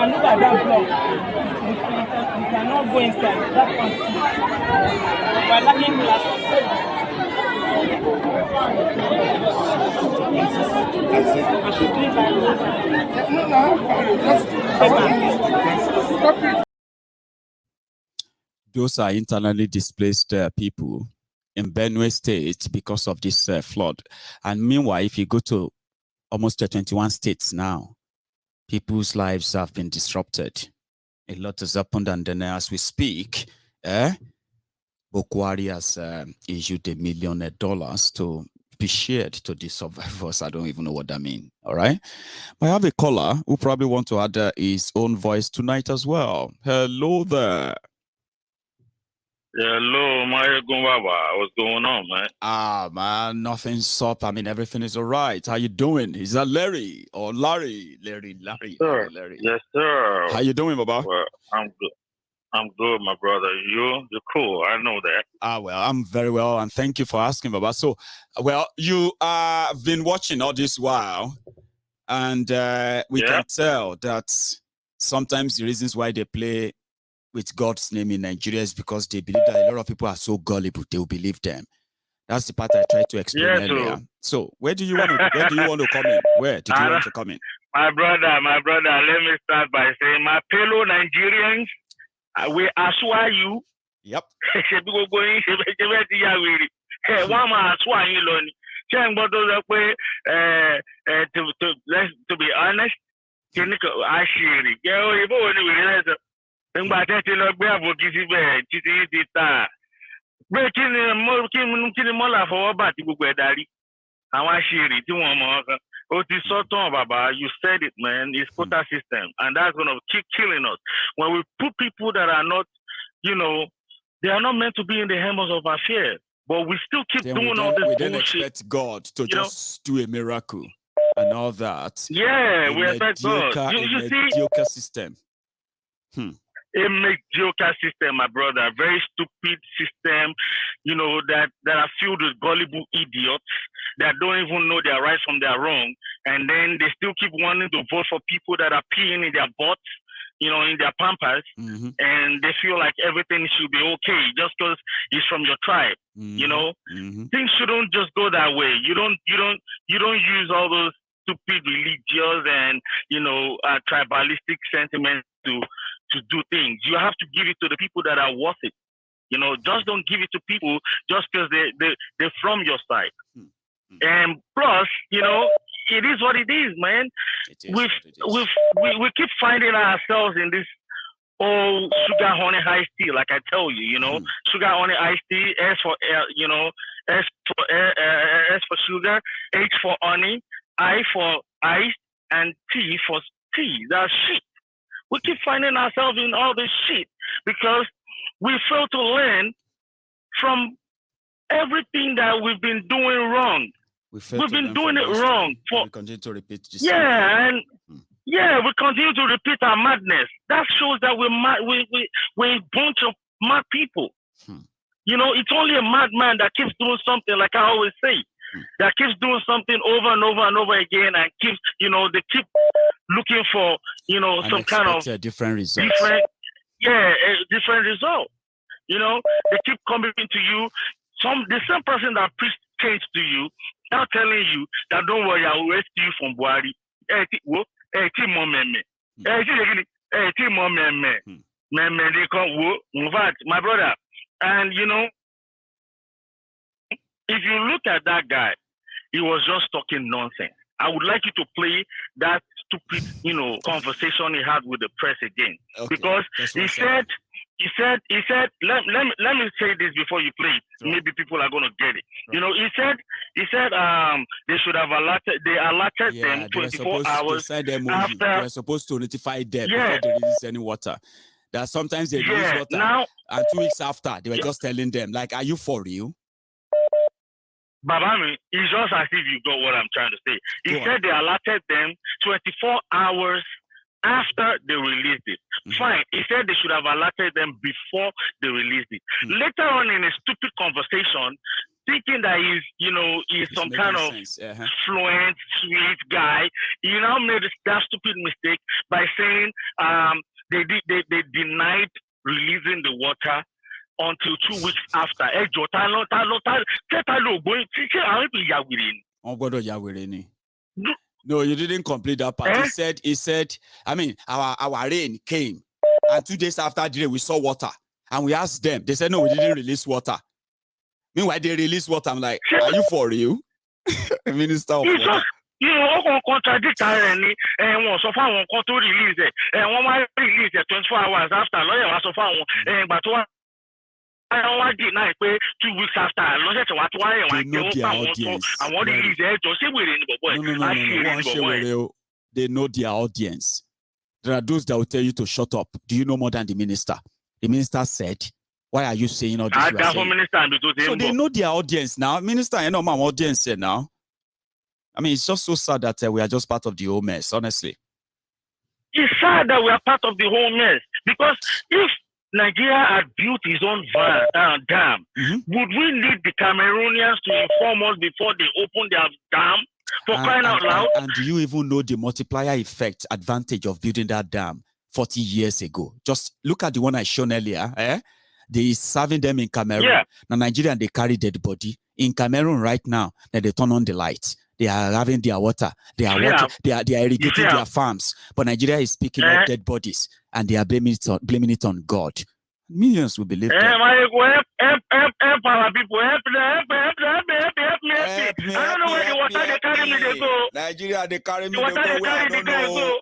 look at that block. You cannot go inside. That one too. We're lacking glasses. I should clean my room. Stop it. Those are internally displaced people in Benue State because of this flood. And meanwhile, if you go to almost 21 states now, people's lives have been disrupted. A lot has happened, and then as we speak, Bokwari has issued $1 million to be shared to the survivors. I don't even know what that means. All right. I have a caller who probably want to add his own voice tonight as well. Hello there. Hello, Mario Gumbaba. What's going on, man? Man, nothing's up. I mean, everything is all right. How you doing? Is that Larry or Larry? Larry. Larry. Yes, sir. How you doing, Baba? Well, I'm good. I'm good, my brother. You're cool. I know that. Well, I'm very well, and thank you for asking, Baba. So, well, you have been watching all this while, and we can tell that sometimes the reasons why they play with God's name in Nigeria is because they believe that a lot of people are so gullible, they will believe them. That's the part I tried to explain earlier. So where do you want to come in? Where did you want to come in? My brother, let me start by saying, my fellow Nigerians, we assure you. Yep. To be honest, you said it, man. It's quota system, and that's gonna keep killing us. When we put people that are not, they are not meant to be in the helmets of affairs, but we still keep doing all this bullshit. We don't expect God to just do a miracle and all that. Yeah, we expect God. You see, mediocre system. A mediocre system, my brother. A very stupid system, that are filled with gullible idiots that don't even know their rights from their wrong, and then they still keep wanting to vote for people that are peeing in their butts, in their pampers, and they feel like everything should be okay just because it's from your tribe. Things shouldn't just go that way. You don't use all those stupid religious and tribalistic sentiments to do things. You have to give it to the people that are worth it. Just don't give it to people just because they're from your side. And plus, it is what it is, man. We keep finding ourselves in this old sugar honey iced tea, like I tell you, sugar honey iced tea, S for sugar, H for honey, I for ice, and T for tea. That's shit. We keep finding ourselves in all this shit because we fail to learn from everything that we've been doing wrong. We've been doing it wrong. We continue to repeat this. We continue to repeat our madness. That shows that we're mad. We're a bunch of mad people. It's only a madman that keeps doing something, like I always say, that keeps doing something over and over and over again, and keeps, they keep looking for, some kind of different result. Different result. They keep coming to you. The same person that preached change to you, now telling you that don't worry, I will rescue you from Buhari. My brother. And if you look at that guy, he was just talking nonsense. I would like you to play that stupid, conversation he had with the press again, because he said, let me say this before you play it. Maybe people are going to get it. He said, they should have allotted them 24 hours after. They were supposed to notify them before they release any water. That sometimes they release water, and 2 weeks after, they were just telling them, like, are you for real? Babami, it's just as if you got what I'm trying to say. He said they allotted them 24 hours after they released it. Fine. He said they should have allotted them before they released it. Later on in a stupid conversation, thinking that he's some kind of fluent, sweet guy. He now made that stupid mistake by saying they denied releasing the water until 2 weeks after. No, you didn't complete that part. He said, I mean, our rain came, and 2 days after the rain, we saw water. And we asked them, they said, no, we didn't release water. Meanwhile, they release water. I'm like, are you for real? Minister of water. Contradict and so far one to release it. And one might release it 24 hours after lawyer was so far but I don't deny 2 weeks after. They know their audience. There are those that will tell you to shut up. Do you know more than the minister? The minister said, why are you saying all this? So they know their audience now. Minister, you know my audience said now. I mean, it's just so sad that we are just part of the whole mess, honestly. It's sad that we are part of the whole mess. Because if Nigeria had built his own dam, would we need the Cameroonians to inform us before they open their dam? For crying out loud. And do you even know the multiplier effect advantage of building that dam 40 years ago? Just look at the one I shown earlier. They serving them in Cameroon. Yeah. Now Nigeria, they carry dead body. In Cameroon right now, then they turn on the lights. They are having their water. They are they are irrigating their farms. But Nigeria is picking up dead bodies and they are blaming it on God. Millions will believe that. Help our people. Help me. I don't know where the water they carry me, they go. Nigeria, they carry me, they go where I don't know.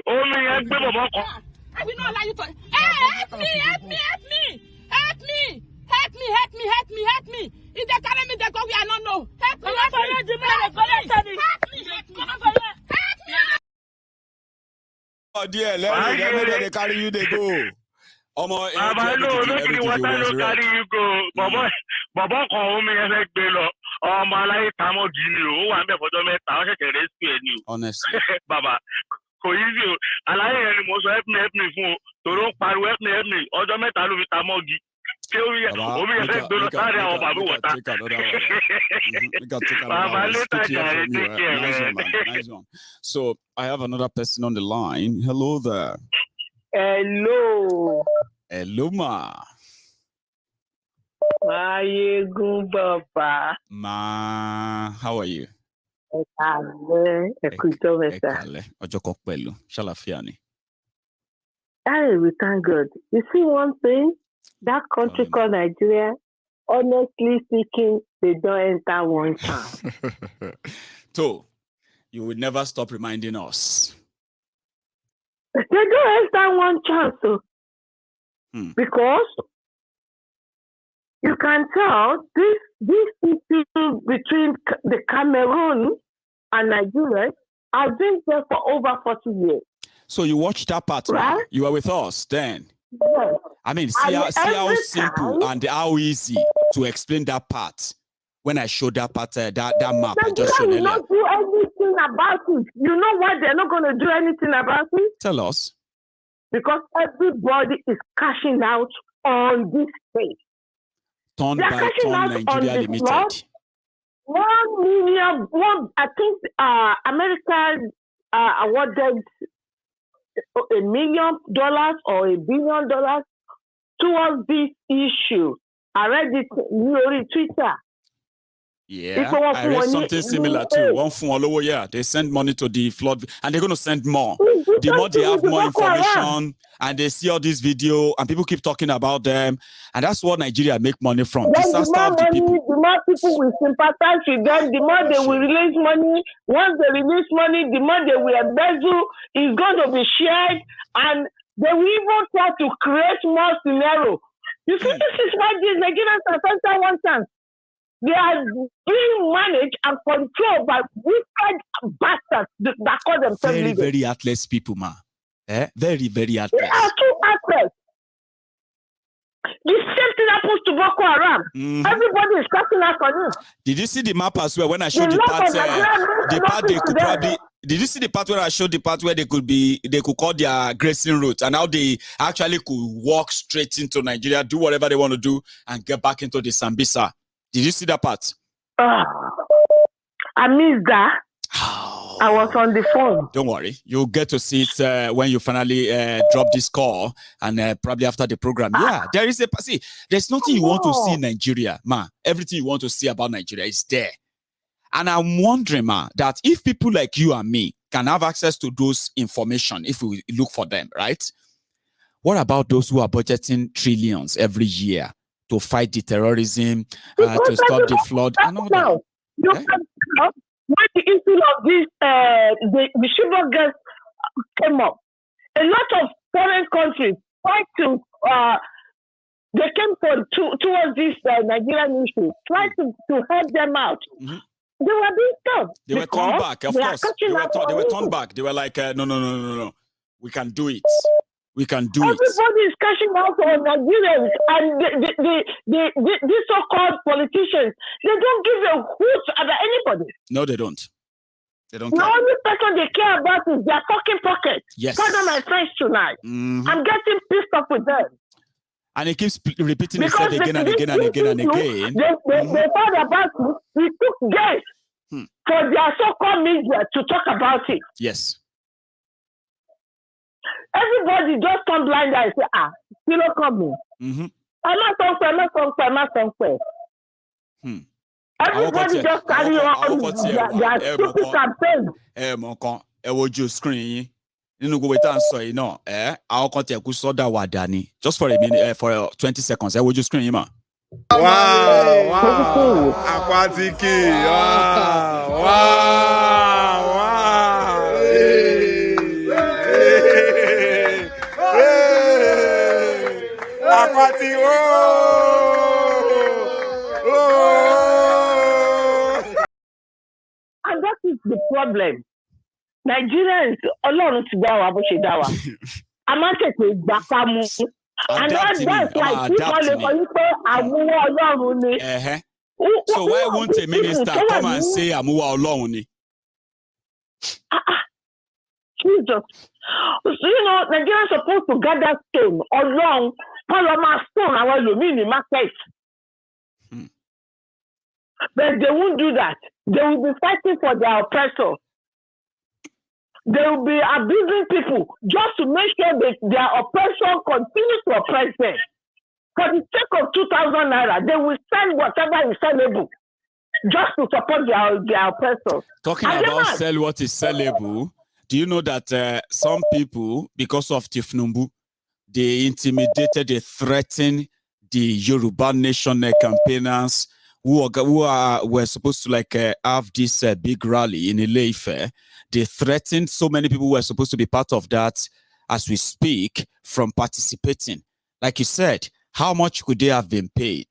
Oh, me, help me. I will not allow you to. Help me. If they carry me, they go where I don't know. Help me. Oh dear, let me they carry you, they go. I know, look at what I carry you go. Baba call me and like Bello. Oh, my life, I'm a genius. I'm for the meta. I rescue you. Honestly. Baba. For you, I like most help me for to don't power help me. Other meta with a mogi. Nice one. So I have another person on the line. Hello there. Hello. Hello, ma. Ma, how are you? Hey, we thank God. You see one thing? That country called Nigeria, honestly speaking, they don't enter one chance. So, you will never stop reminding us. They don't enter one chance. So. Because you can tell this issue between the Cameroon and Nigeria has been there for over 40 years. So you watched that part, right? Man. You were with us then. Yes. I mean, see how simple and how easy to explain that part. When I showed that part, that map, I just showed earlier. Not do anything about it. You know what? They're not going to do anything about it. Tell us. Because everybody is cashing out on this space. Turn by turn Nigeria Limited. 1 million. I think America awarded $1 million or $1 billion towards this issue. I read it on Twitter. Yeah, I read something similar too. One follower, yeah, they send money to the flood, and they're going to send more. The more they have more information, and they see all this video, and people keep talking about them, and that's what Nigeria make money from. The more people will sympathize with them, the more they will release money. Once they release money, the more they will embezzle. It's going to be shared, and they will even try to create more scenario. You see, this is why these Nigerians are center one chance. They are being managed and controlled by wicked bastards that call themselves leaders. Very heartless people, man. Very, very heartless. They are too heartless. The same thing happens to Boko Haram. Everybody is cracking out on it. Did you see the map as well? When I showed the part they could probably Did you see the part where I showed the part where they could call their grazing route and how they actually could walk straight into Nigeria, do whatever they want to do, and get back into the Sambisa? Did you see that part? I missed that. I was on the phone. Don't worry. You'll get to see it when you finally drop this call and probably after the program. Yeah, there is there's nothing you want to see in Nigeria, ma. Everything you want to see about Nigeria is there. And I'm wondering, ma, that if people like you and me can have access to those information, if we look for them, right? What about those who are budgeting trillions every year to fight the terrorism, to stop the flood, and all that? You can tell when the issue of this, the sugar gas came up. A lot of foreign countries tried to, they came towards this Nigerian issue, tried to help them out. Mm-hmm. They were being stopped. They were turned back, of course. They were turned back. They were like, no. We can do it. We can do it. Everybody is cashing out on Nigerians, and these so-called politicians, they don't give a hoot about anybody. No, they don't. They don't. The only person they care about is their talking pocket. Yes. Pardon my French tonight. Mm-hmm. I'm getting pissed off with them. And it keeps repeating itself again and again and again and again. They thought about it. We took days for their so-called media to talk about it. Yes. Everybody just come blind and say, still coming. I'm not somewhere. Everybody just carry on their stupid campaign. Screen. Nínú gbogbo ìta ń sọ yìí náà, àwọn kan tẹ̀ kú sọ́dà wà dání. Just for a minute, for 20 seconds, wojú screen yìí mà. Wow, Aquatiki, wow. Aquatiki, And that is the problem. Nigerians, Ọlọ́run ti dá wa bó ṣe dá wa. A máa tètè gbà ká mú. And that's like people lè kọ́ yí pé àmúwá Ọlọ́run ni. So why won't a minister come and say àmúwá Ọlọ́run ni? Jesus. So, Nigerians are supposed to gather stone Ọlọ́run, Paloma stone àwọn ẹlòmíì ní market. But they won't do that. They will be fighting for their oppressor. They will be abusing people just to make sure that their oppression continues to oppress them. For the sake of 2,000 naira, they will sell whatever is sellable just to support their oppressors. Talking about sell what is sellable, do you know that some people, because of Tifnumbu, they intimidated, they threatened the Yoruba Nation campaigners who were supposed to have this big rally in Ile-Ife. They threatened so many people who were supposed to be part of that as we speak from participating. Like you said, how much could they have been paid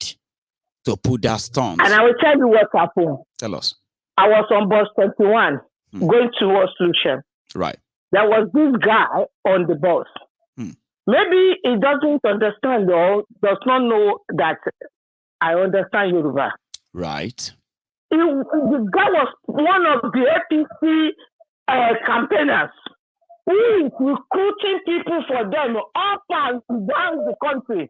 to put that stunt? And I will tell you what happened. Tell us. I was on bus 21 going towards Lucia. Right. There was this guy on the bus. Maybe he doesn't understand or does not know that I understand Yoruba. Right. The guy was one of the APC campaigners who is recruiting people for them up and down the country.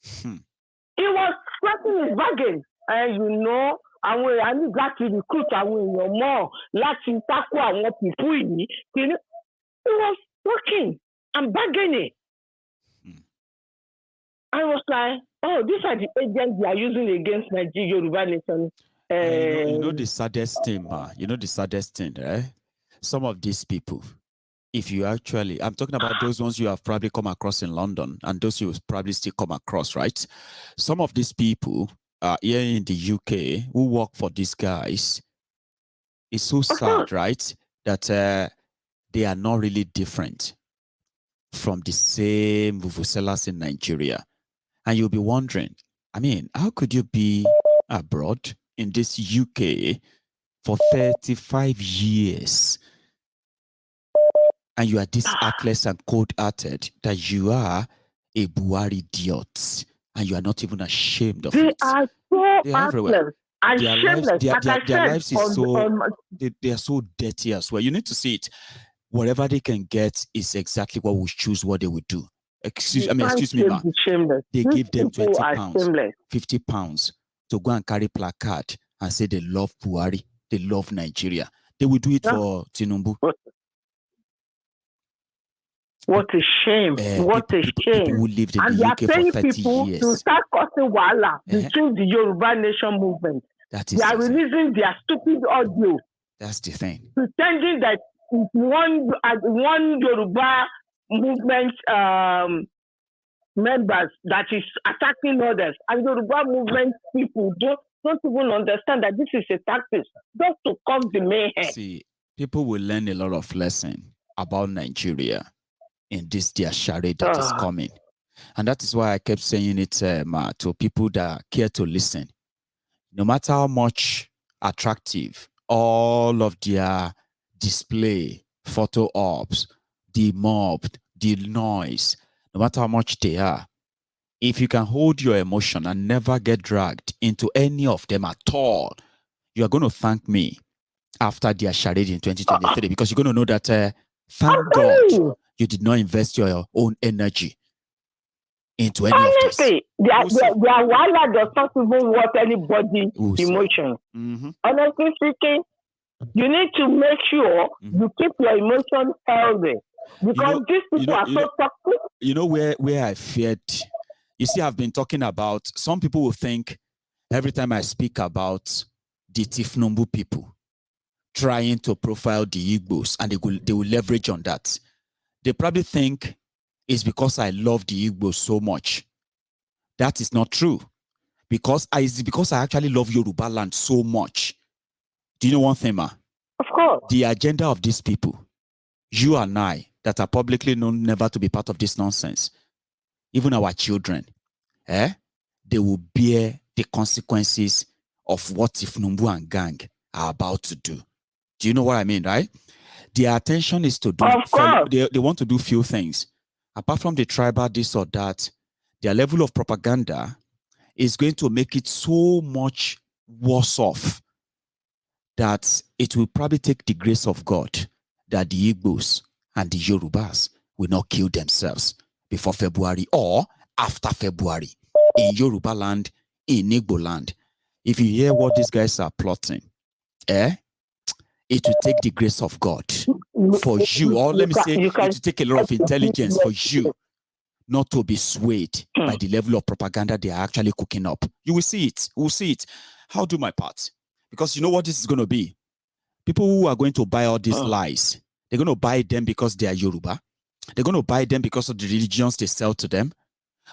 He was scratching his bargain. And I need to recruit more. People. He was working and bargaining. I was like, these are the agents they are using against Nigeria, Yoruba Nation. You know the saddest thing, right? Some of these people, if you actually, I'm talking about those ones you have probably come across in London and those you will probably still come across, right? Some of these people here in the UK who work for these guys, it's so sad, right? That they are not really different from the same vuvuzelas in Nigeria. And you'll be wondering, how could you be abroad in this UK for 35 years and you are this heartless and cold-hearted that you are a Buhari idiot and you are not even ashamed of it? They are so heartless And their shameless, lives, like I their said, lives is they are so dirty as well. You need to see it. Whatever they can get is exactly what we choose what they would do. Excuse me, ma. They give them 20 pounds, 50 pounds to go and carry placard and say they love Buhari, they love Nigeria. They will do it for Tinubu. What a shame. What a shame. People who lived in the UK for 30 years. To start causing wahala between the Yoruba Nation movement. They are releasing their stupid audio. That's the thing. Pretending that one Yoruba movement members that is attacking others. And Yoruba movement people don't even understand that this is a tactic just to cause the mayhem. See, people will learn a lot of lessons about Nigeria in this their charade that is coming. And that is why I kept saying it to people that care to listen. No matter how much attractive all of their display, photo ops, the mob, the noise, no matter how much they are, if you can hold your emotion and never get dragged into any of them at all, you are going to thank me after their charade in 2023 because you're going to know that thank God you did not invest your own energy into any of this. Honestly, their wala does not even worth anybody's emotion. Honestly speaking, you need to make sure you keep your emotions healthy because these people are so toxic. You know where I feared. You see, I've been talking about, some people will think every time I speak about the Tifnumbu people trying to profile the Igbos and they will leverage on that. They probably think it's because I love the Igbos so much. That is not true. It's because I actually love Yoruba land so much. Do you know one thing, ma? Of course. The agenda of these people, you and I, that are publicly known never to be part of this nonsense, even our children, they will bear the consequences of what Tifnumbu and gang are about to do. Do you know what I mean, right? Their attention is to do, they want to do few things. Apart from the tribal this or that, their level of propaganda is going to make it so much worse off that it will probably take the grace of God that the Igbos and the Yorubas will not kill themselves before February or after February in Yoruba land, in Igbo land. If you hear what these guys are plotting, it will take the grace of God for you, or let me say, it will take a lot of intelligence for you not to be swayed by the level of propaganda they are actually cooking up. You will see it. We will see it. I'll do my part. Because you know what this is going to be? People who are going to buy all these lies, they're going to buy them because they are Yoruba. They're going to buy them because of the religions they sell to them.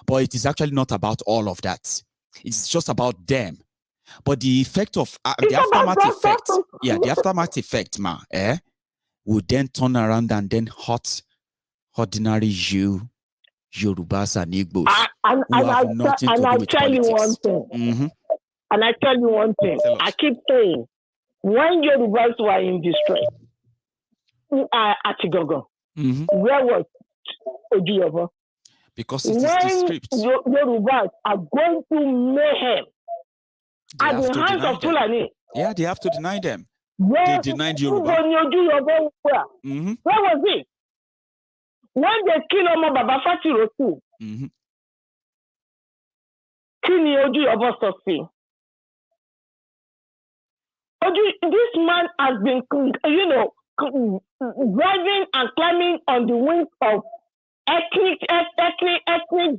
But it is actually not about all of that. It's just about them. But the effect of the aftermath effect, the aftermath effect, will then turn around and then hurt ordinary Yorubas and Igbos who have nothing to do with politics. And I tell you one thing, I keep saying, when Yorubas were in distress, at Chigogo, where was Ojuyobo? Because it is the script. Yorubas are going to mayhem at the hands of Fulani. Yeah, they have to deny them. They denied Yoruba. Where was it? When they kill Omo Baba Fatiro too. Kini Ojuyobo Sosi. This man has been, driving and climbing on the wings of ethnic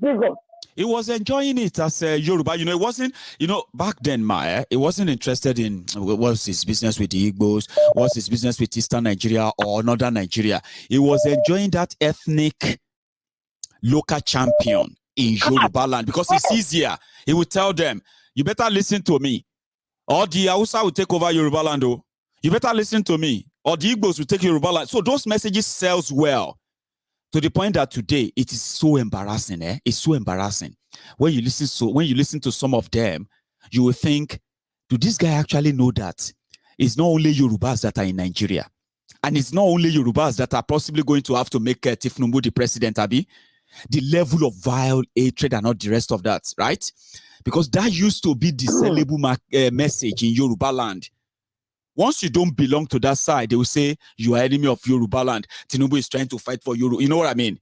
bigotry. He was enjoying it as a Yoruba. It wasn't, back then, he wasn't interested in what's his business with the Igbos, what's his business with Eastern Nigeria or Northern Nigeria. He was enjoying that ethnic local champion in Yoruba land because it's easier. He would tell them, you better listen to me, or the Hausa will take over Yoruba land. You better listen to me, or the Igbos will take Yoruba land. So those messages sells well. To the point that today it is so embarrassing. It's so embarrassing. When you listen to some of them, you will think, do this guy actually know that it's not only Yorubas that are in Nigeria, and it's not only Yorubas that are possibly going to have to make Tifnumbu the president, Abi? the level of vile hatred and all the rest of that, right? Because that used to be the sellable message in Yoruba land. Once you don't belong to that side, they will say you are enemy of Yoruba land. Tinubu is trying to fight for Yoruba. You know what I mean?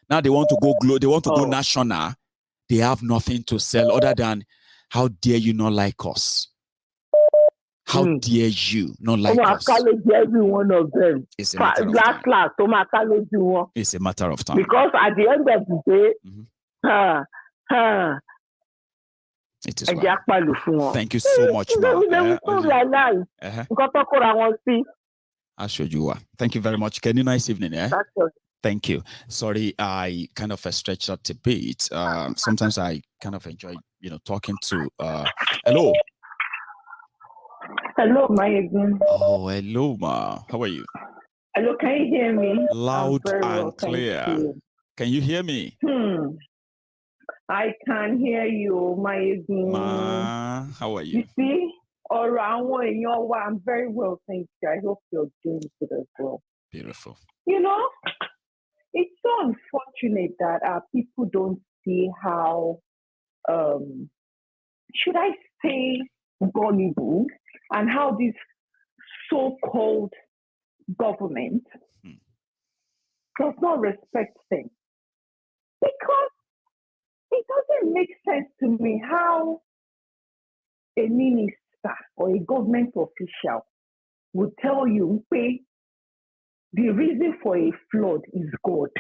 Now they want to go they want to go national. They have nothing to sell other than, how dare you not like us? How dare you not like us? Every one of them. It's a matter of time. It's a matter of time. Because at the end of the day, it is well. Thank you so much, I'll show you what. Thank you very much. Can you nice evening, Thank you. Sorry, I kind of stretched out a bit. Sometimes I kind of enjoy, talking to. Hello. Hello, Mayegun. Oh, hello, Ma. How are you? Hello, can you hear me? Loud and clear. Can you hear me? I can hear you, Mayegun. Ma, how are you? You see, I'm very well, thank you. I hope you're doing good as well. Beautiful. It's so unfortunate that people don't see how, should I say, gullible, and how this so-called government does not respect them. Because it doesn't make sense to me how a minister or a government official would tell you, the reason for a flood is God.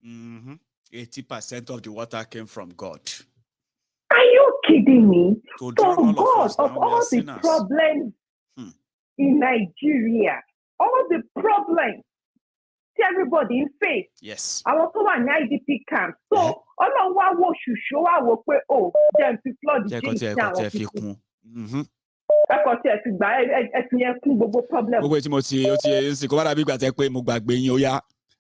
80% of the water came from God. Are you kidding me? So God, of all the problems in Nigeria, all the problems everybody in face. Yes. I was over an IDP camp. So, all of what was you show, I will say, then to flood the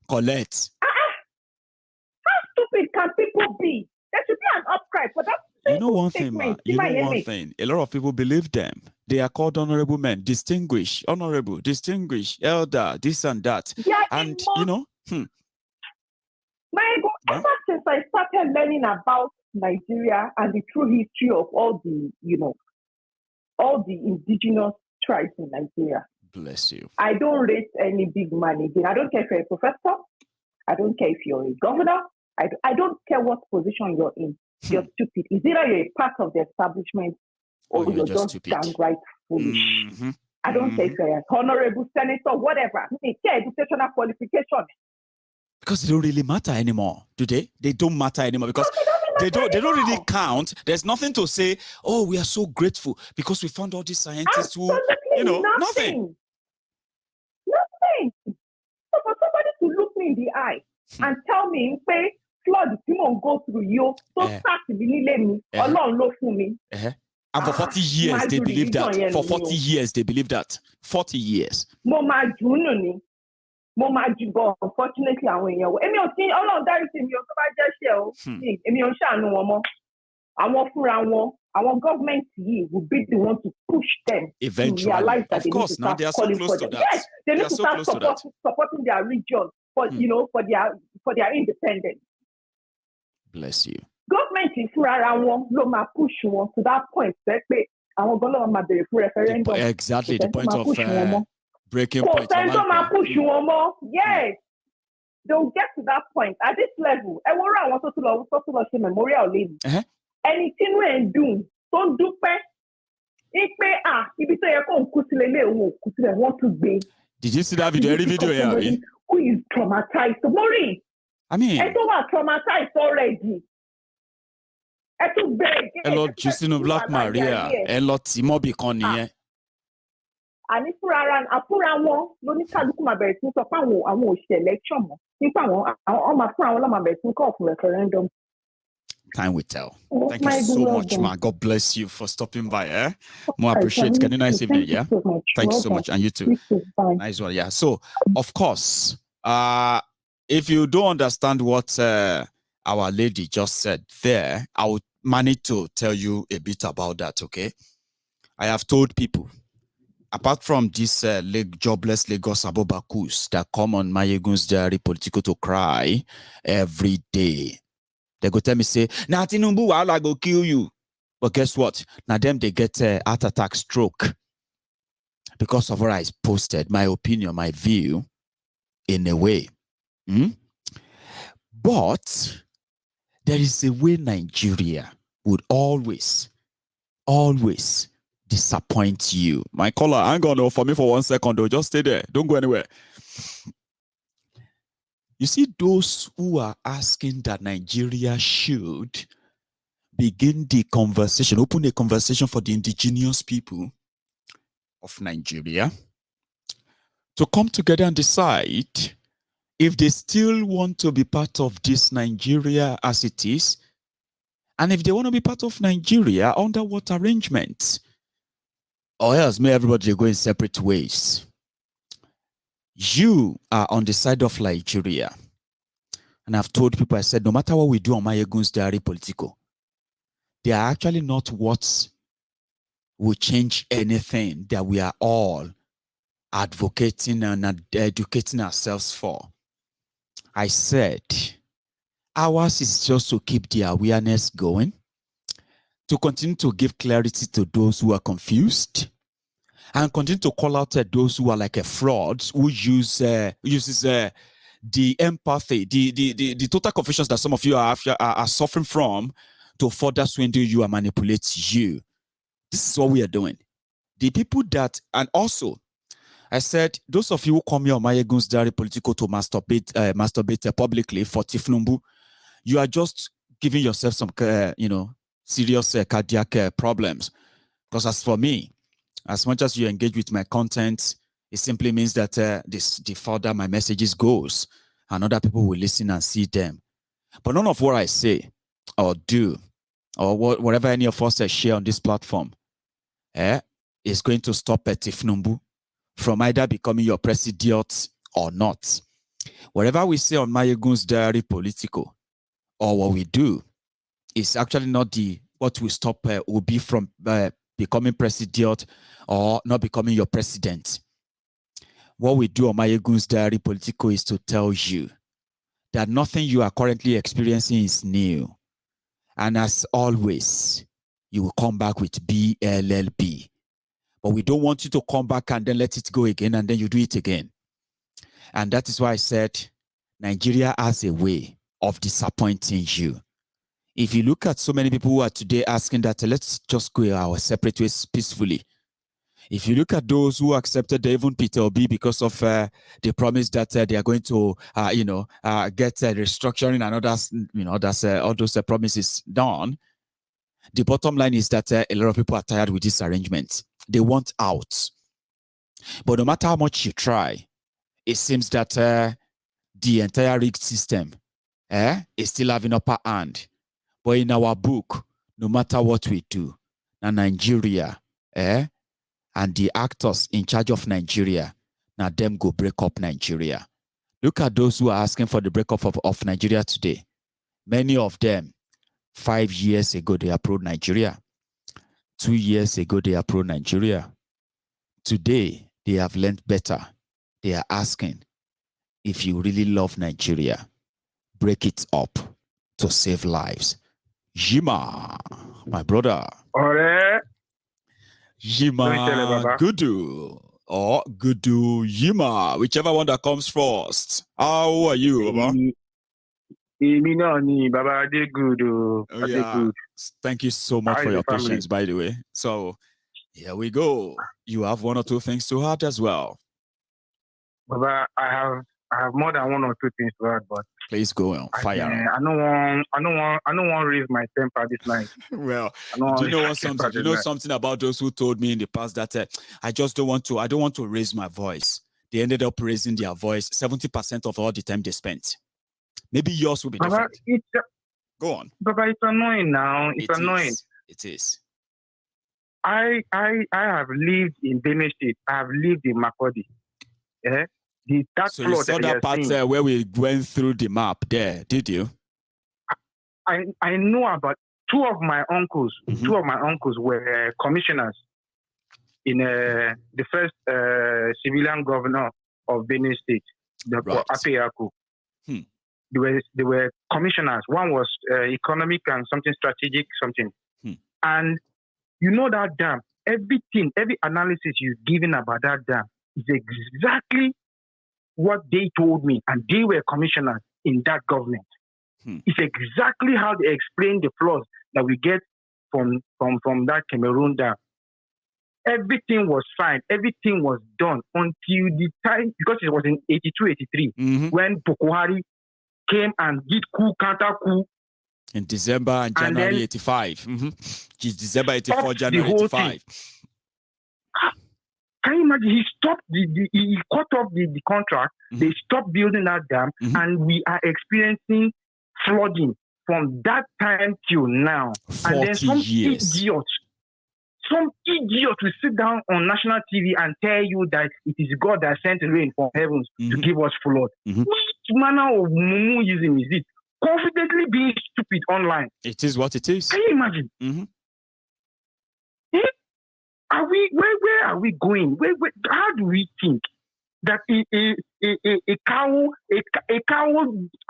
collect. How stupid can people be? There should be an outcry for that. You know one thing, man. You know one thing. A lot of people believe them. They are called honorable men, distinguished, honorable, distinguished, elder, this and that. Yeah, and ever since I started learning about Nigeria and the true history of all the, all the indigenous tribes in Nigeria. Bless you. I don't rate any big man again. I don't care if you're a professor. I don't care if you're a governor. I don't care what position you're in. You're stupid. It's either you're a part of the establishment or you're just downright foolish. I don't care if you're an honorable senator, whatever. I mean, educational qualification. Because they don't really matter anymore, do they? They don't matter anymore because they don't really count. There's nothing to say, oh, we are so grateful because we found all these scientists who, nothing. Nothing. So for somebody to look me in the eye and tell me, flood go through you, so start to believe me, alone look for me. And for 40 years, they believe that. For 40 years, they believe that. 40 years. Unfortunately, I went your way. Our government will be the one to push them eventually. To realize that of course, now they are so close to that. Yes, they need to start supporting their region for for their independence. Bless you. Government is push one to that point. Referendum. Exactly, the point of breaking point. Push one more. Yes. They'll get to that point. At this level, I want to see memorial lady. Anything we do, don't do want to be. Did you see that video? Every video here. Who is traumatized? Maureen. I mean, I don't want traumatized already. Hello, Justino Black Maria. Hello, Timo Bikoni. And if we are one, no need to look my best. So, I want election. If I want, call for referendum. Time will tell. Thank you so much, Ma. God bless you for stopping by. More appreciate. Can you nice evening? Yeah. Thank you so much, and you too. Nice one. Yeah. So, of course, if you don't understand what our lady just said there, I would manage to tell you a bit about that. Okay. I have told people, apart from this jobless Lagos Abobakus that come on Mayegun's Diary Politico to cry every day, They go tell me, say, nah, Tinubu, I'll go kill you. But guess what? Now them, they get a heart attack, stroke. Because of what I posted, my opinion, my view, in a way. But there is a way Nigeria would always disappoint you. My caller, hang on for me for 1 second, though. Just stay there. Don't go anywhere. You see, those who are asking that Nigeria should begin the conversation, open a conversation for the indigenous people of Nigeria to come together and decide if they still want to be part of this Nigeria as it is, and if they want to be part of Nigeria, under what arrangements? Or else may everybody go in separate ways. You are on the side of Nigeria. And I've told people, I said, no matter what we do on Mayegun's Diary Politico, they are actually not what will change anything that we are all advocating and educating ourselves for. I said, ours is just to keep the awareness going, to continue to give clarity to those who are confused, and continue to call out those who are like a fraud, who uses the empathy, the total confusions that some of you are suffering from to further swindle you and manipulate you. This is what we are doing. The people that, and also, I said, those of you who come here on Mayegun's Diary Politico to masturbate publicly for Tifnumbu, you are just giving yourself some, serious cardiac problems. Because as for me, as much as you engage with my content, it simply means that the further my messages goes, and other people will listen and see them. But none of what I say or do, or whatever any of us share on this platform, is going to stop Tifnumbu from either becoming your president or not. Whatever we say on Mayegun's Diary Politico, or what we do, is actually not what will stop Obi from becoming president or not becoming your president. What we do on Mayegun's Diary Politico is to tell you that nothing you are currently experiencing is new. And as always, you will come back with BLLB. But we don't want you to come back and then let it go again and then you do it again. And that is why I said Nigeria has a way of disappointing you. If you look at so many people who are today asking that let's just go our separate ways peacefully. If you look at those who accepted even Peter Obi because of the promise that they are going to, get restructuring and others, all those promises done, the bottom line is that a lot of people are tired with this arrangement. They want out. But no matter how much you try, it seems that the entire rigged system is still having upper hand. But in our book, no matter what we do, now Nigeria, and the actors in charge of Nigeria, now them go break up Nigeria. Look at those who are asking for the breakup of Nigeria today. Many of them, 5 years ago, they are pro-Nigeria. 2 years ago, they are pro-Nigeria. Today, they have learned better. They are asking, if you really love Nigeria, break it up to save lives. Jima, my brother. Alright. Jima Gudu or Gudu Yima, whichever one that comes first. How are you, Baba? Baba, I did good. Oh, yeah. Thank you so much for your patience, by the way. So here we go. You have 1 or 2 things to add as well. Baba, I have more than 1 or 2 things to add, but please go on. Fire. I don't want to raise my temper this night. Well, do you know something? Do you know something about those who told me in the past that I don't want to raise my voice. They ended up raising their voice 70% of all the time they spent. Maybe yours will be different. Go on. Baba, it's annoying now. It's annoying. It is. I have lived in Benue State. I have lived in Makurdi. Yeah. So you saw that part where we went through the map there, did you? I know about 2 of my uncles. Mm-hmm. 2 of my uncles were commissioners in the first civilian governor of Benue State, the Apeyaku. There were commissioners. One was economic and something strategic, something. And you know that dam, every analysis you've given about that dam is exactly what they told me, and they were commissioners in that government. It's exactly how they explain the flaws that we get from that Cameroon dam. Everything was fine, everything was done until the time, because it was in 82, 83, when Boko Haram came and did counter coup. In December and January 85. December 84, January 85. Can you imagine? He stopped he cut off the contract. They stopped building that dam, and we are experiencing flooding from that time till now. 40 and then some years. Some idiot will sit down on national TV and tell you that it is God that sent rain from heavens to give us flood. Which manner of mumu-ism is it? Confidently being stupid online. It is what it is. Can you imagine? Are we where are we going? Where, how do we think that a cow?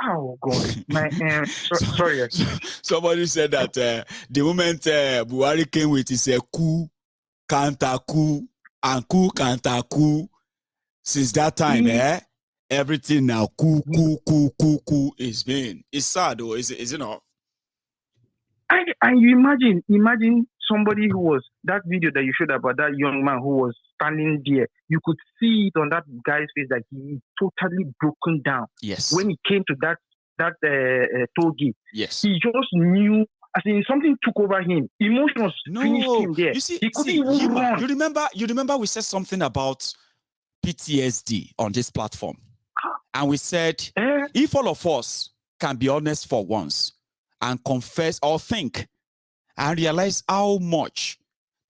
Oh God, sorry. Somebody said that the moment Buhari came with his coup, counter coup, and coup counter coup, since that time, everything now coup is being. It's sad though, is it not? And you imagine somebody who was, that video that you showed about that young man who was standing there, you could see it on that guy's face that he is totally broken down. Yes. When he came to that toll gate, yes, he just knew, as in something took over him. Emotions finished him there. You see, he couldn't even run. You remember we said something about PTSD on this platform, and we said if all of us can be honest for once and confess or think and realize how much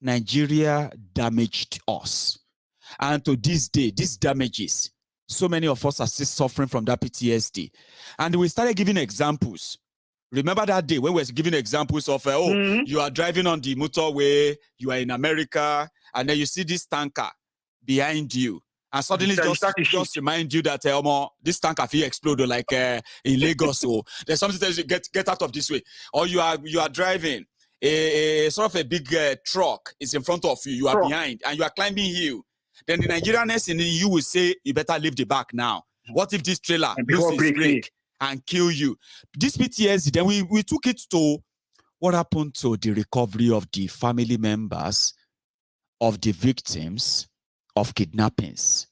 Nigeria damaged us. And to this day, these damages, so many of us are still suffering from that PTSD. And we started giving examples. Remember that day when we were giving examples of, you are driving on the motorway, you are in America, and then you see this tanker behind you. And suddenly just remind you that this tanker will explode like in Lagos. So there's something that you get out of this way. Or you are driving a sort of a big truck is in front of you. You are behind and you are climbing hill. Then the Nigerianness in you will say you better leave the back now. What if this trailer loses brake and kill you? This PTSD. Then we took it to what happened to the recovery of the family members of the victims of kidnappings,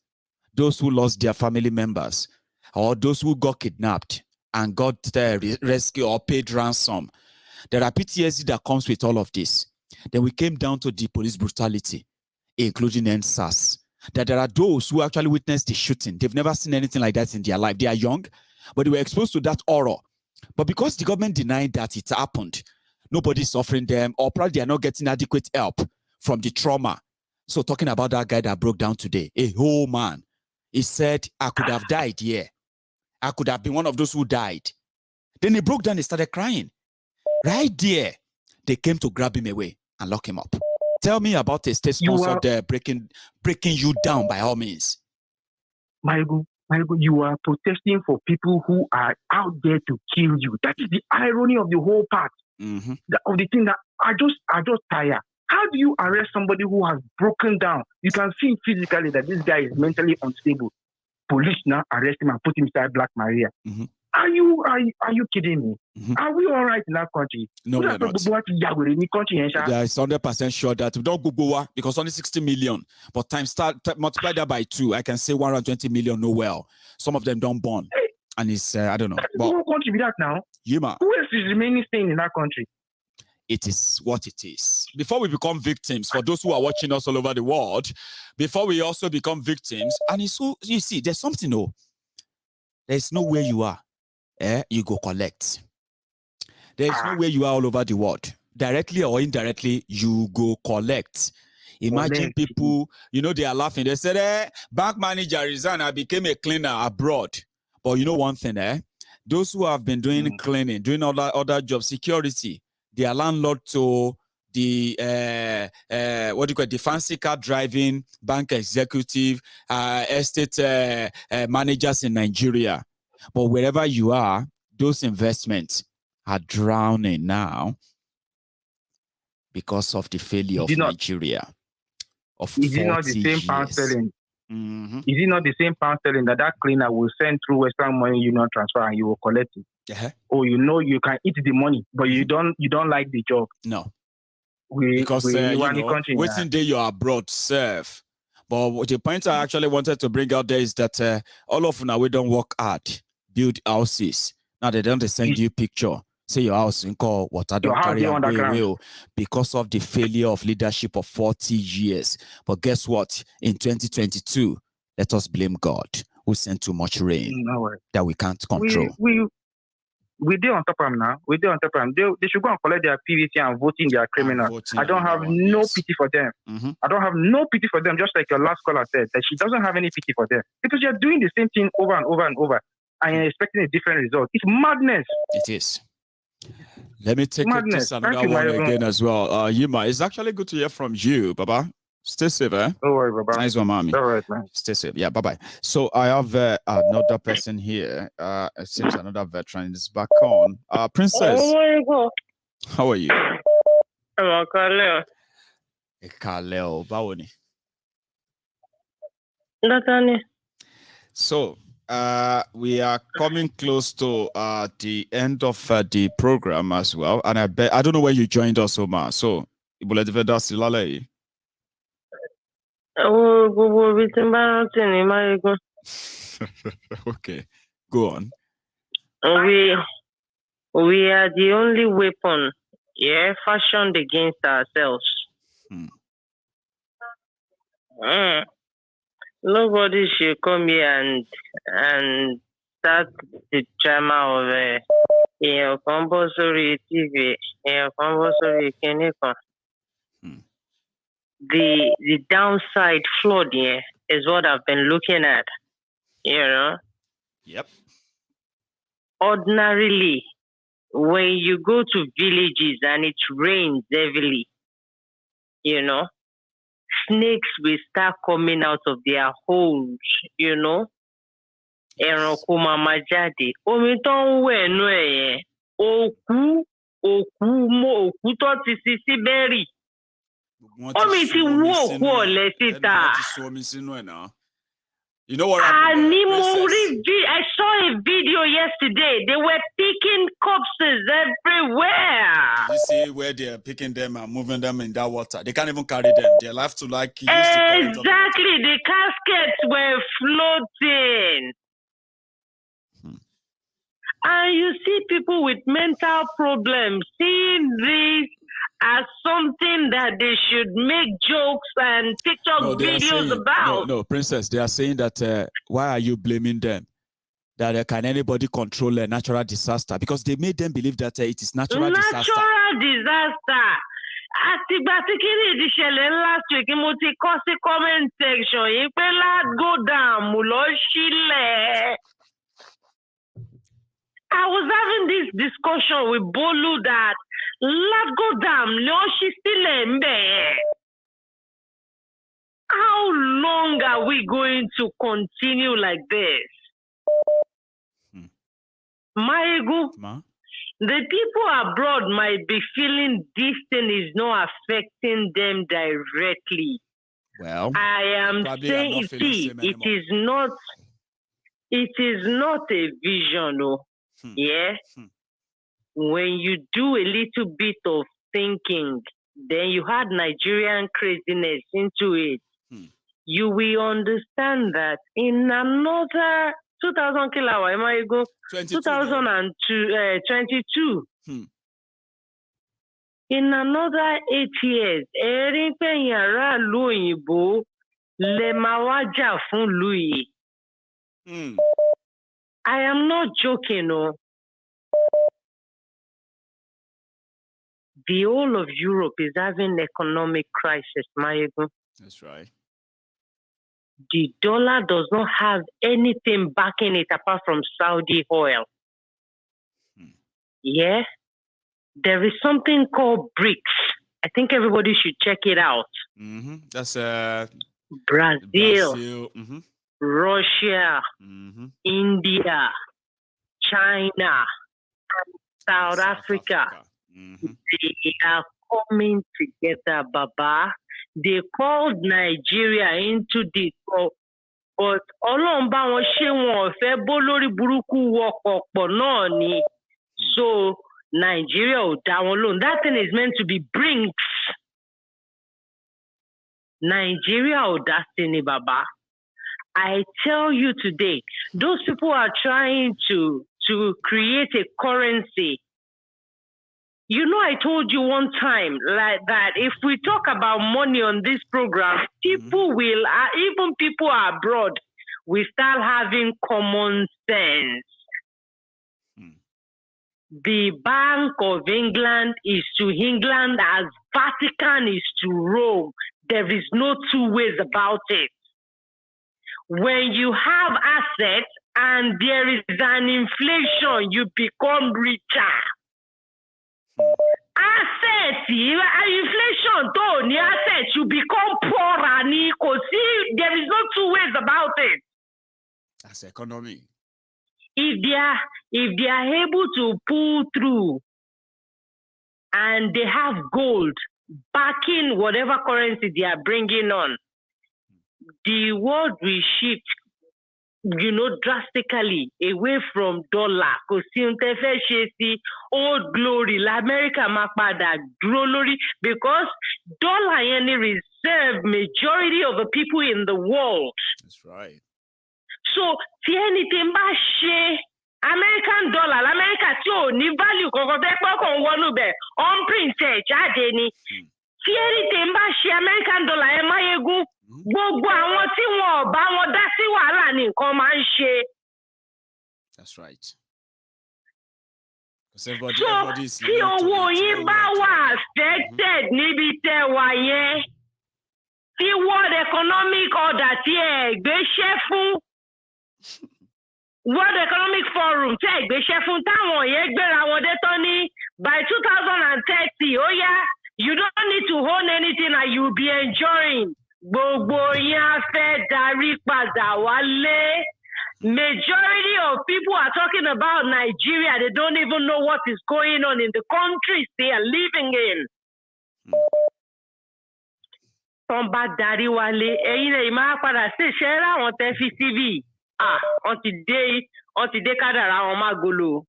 those who lost their family members, or those who got kidnapped and got rescued or paid ransom. There are PTSD that comes with all of this. Then we came down to the police brutality, including NSAS. That there are those who actually witnessed the shooting. They've never seen anything like that in their life. They are young, but they were exposed to that horror. But because the government denied that it happened, nobody's offering them, or probably they are not getting adequate help from the trauma. So talking about that guy that broke down today, a whole man, he said, I could have died here. I could have been one of those who died. Then he broke down, he started crying. Right there, they came to grab him away and lock him up. Tell me about a state sponsor there breaking you down by all means. Michael, you are protesting for people who are out there to kill you. That is the irony of the whole part. Of the thing that I just tire. How do you arrest somebody who has broken down? You can see physically that this guy is mentally unstable. Police now arrest him and put him inside Black Maria. Are you kidding me? Are we all right in that country? No, we're not. There is 100% sure that we don't go because only 60 million, but multiply that by 2, I can say 120 million no well. Some of them don't born. And it's, I don't know. That's the whole country with that now. Yuma. Who else is remaining staying in that country? It is what it is. Before we become victims, for those who are watching us all over the world, before we also become victims, and it's so, you see, there's something, there's nowhere you are, you go collect. There's nowhere you are all over the world. Directly or indirectly, you go collect. Imagine people, they are laughing. They said, bank manager resigned, I became a cleaner abroad. But you know one thing, those who have been doing cleaning, doing other jobs, security, their landlord to the the fancy car driving bank executive, estate managers in Nigeria. But wherever you are, those investments are drowning now because of the failure of Nigeria of 40 years. Is it not the same pound sterling? Mm-hmm. Is it not the same pound sterling that cleaner will send through Western Money Union transfer and you will collect it? Uh-huh. Or you can eat the money, but you don't like the job. No. Because waiting day you're abroad, serve. But the point I actually wanted to bring out there is that all of now we don't work hard, build houses. Now they don't send you picture. Say your house in call water don't carry away because of the failure of leadership of 40 years. But guess what? In 2022, let us blame God who sent too much rain that we can't control. We do on top of them now. We do on top of them. They should go and collect their PVC and vote in their criminals. I don't have pity for them. Mm-hmm. I don't have no pity for them, just like your last caller said, that she doesn't have any pity for them. Because you're doing the same thing over and over and over, and you're expecting a different result. It's madness. It is. Let me take this another one again as well. Yima, it's actually good to hear from you, Baba. Stay safe, eh? Don't worry, Baba. Nice one, mommy. All right, man. Stay safe. Yeah, bye-bye. So I have another person here. It seems another veteran is back on. Princess. How are you? I'm Kaleo. Kaleo, Bawoni. Natani. So we are coming close to the end of the program as well. And I don't know where you joined us, Omar. So okay, go on. We are the only weapon, fashioned against ourselves. Nobody should come here and start the drama of compulsory TV, compulsory clinical. The downside flood is what I've been looking at. Yep. Ordinarily, when you go to villages and it rains heavily, snakes will start coming out of their holes, ẹranko máa jáde. Omi tó ń wẹ̀ nú ẹ̀ yẹn, òkú tó ti sí síbẹ̀rì. Omi ti wú òkú ọ̀lẹ síta. You know what happened? I saw a video yesterday. They were picking corpses everywhere. Did you see where they're picking them and moving them in that water? They can't even carry them. They'll have to use the current. Exactly. The caskets were floating. And you see people with mental problems seeing this as something that they should make jokes and TikTok videos about. No, Princess, they are saying that why are you blaming them? That can anybody control a natural disaster? Because they made them believe that it is natural disaster. Natural disaster. Àtìgbà tí kìíní ìdíṣẹ̀lẹ̀ last week mo ti kọ sí comment section yìí pé Ládgò Dam ló sílẹ̀. I was having this discussion with Bolu that Ládgò Dam ló ṣí sílẹ̀ ńbẹ̀. How long are we going to continue like this? Maegu, the people abroad might be feeling this thing is not affecting them directly. Well, I am saying, it is not a vision, When you do a little bit of thinking, then you add Nigerian craziness into it, you will understand that in another 2000 kilowatt, 2022, in another 8 years, I am not joking, The whole of Europe is having economic crisis, Mayegun. That's right. The dollar does not have anything backing it apart from Saudi oil. Yeah? There is something called BRICS. I think everybody should check it out. That's Brazil. Russia, India, China, South Africa. Mm-hmm. They are coming together, Baba. They called Nigeria into this, but Ọlọ́run bá wọn ṣe wọn fẹ́ bó lórí burúkú wọkọ̀ pọ̀ náà ni. So Nigeria ò dá wọn lóhùn. That thing is meant to be brinks. Nigeria ò dá sí ni, Baba. I tell you today, those people are trying to create a currency. You know, I told you one time like that if we talk about money on this program, people will, even people abroad, will start having common sense. The Bank of England is to England as Vatican is to Rome. There is no two ways about it. When you have assets and there is an inflation, you become richer. Assets, inflation, though, the assets, you become poorer. There is no two ways about it. That's economy. If they are able to pull through and they have gold backing whatever currency they are bringing on, the world will shift, drastically away from dollar. Old glory, America because dollar only reserve majority of the people in the world. That's right. So, anything American dollar, America ni value on printed American dollar gbogbo àwọn tí wọn bá wọn dá sí wàhálà ní nǹkan máa ń ṣe. That's right. Everybody is tí owó yín bá wà affected níbi tẹ́ wà yẹn, tí World Economic Order tí ẹ gbéṣẹ́ fún World Economic Forum tí ẹ gbéṣẹ́ fún táwọn yẹn gbéra wọn dé tán ní by 2030 ó yá, you don't need to own anything and you'll be enjoying. Gbogbo yín á fẹ́ darí padà wálé. Majority of people are talking about Nigeria. They don't even know what is going on in the countries they are living in. Tọ́n bá darí wálé, ẹ̀yin lè máa padà sí ìṣẹ́ ráwọn tẹ́ fi CV. Wọ́n ti dé kádàrá wọn má golo.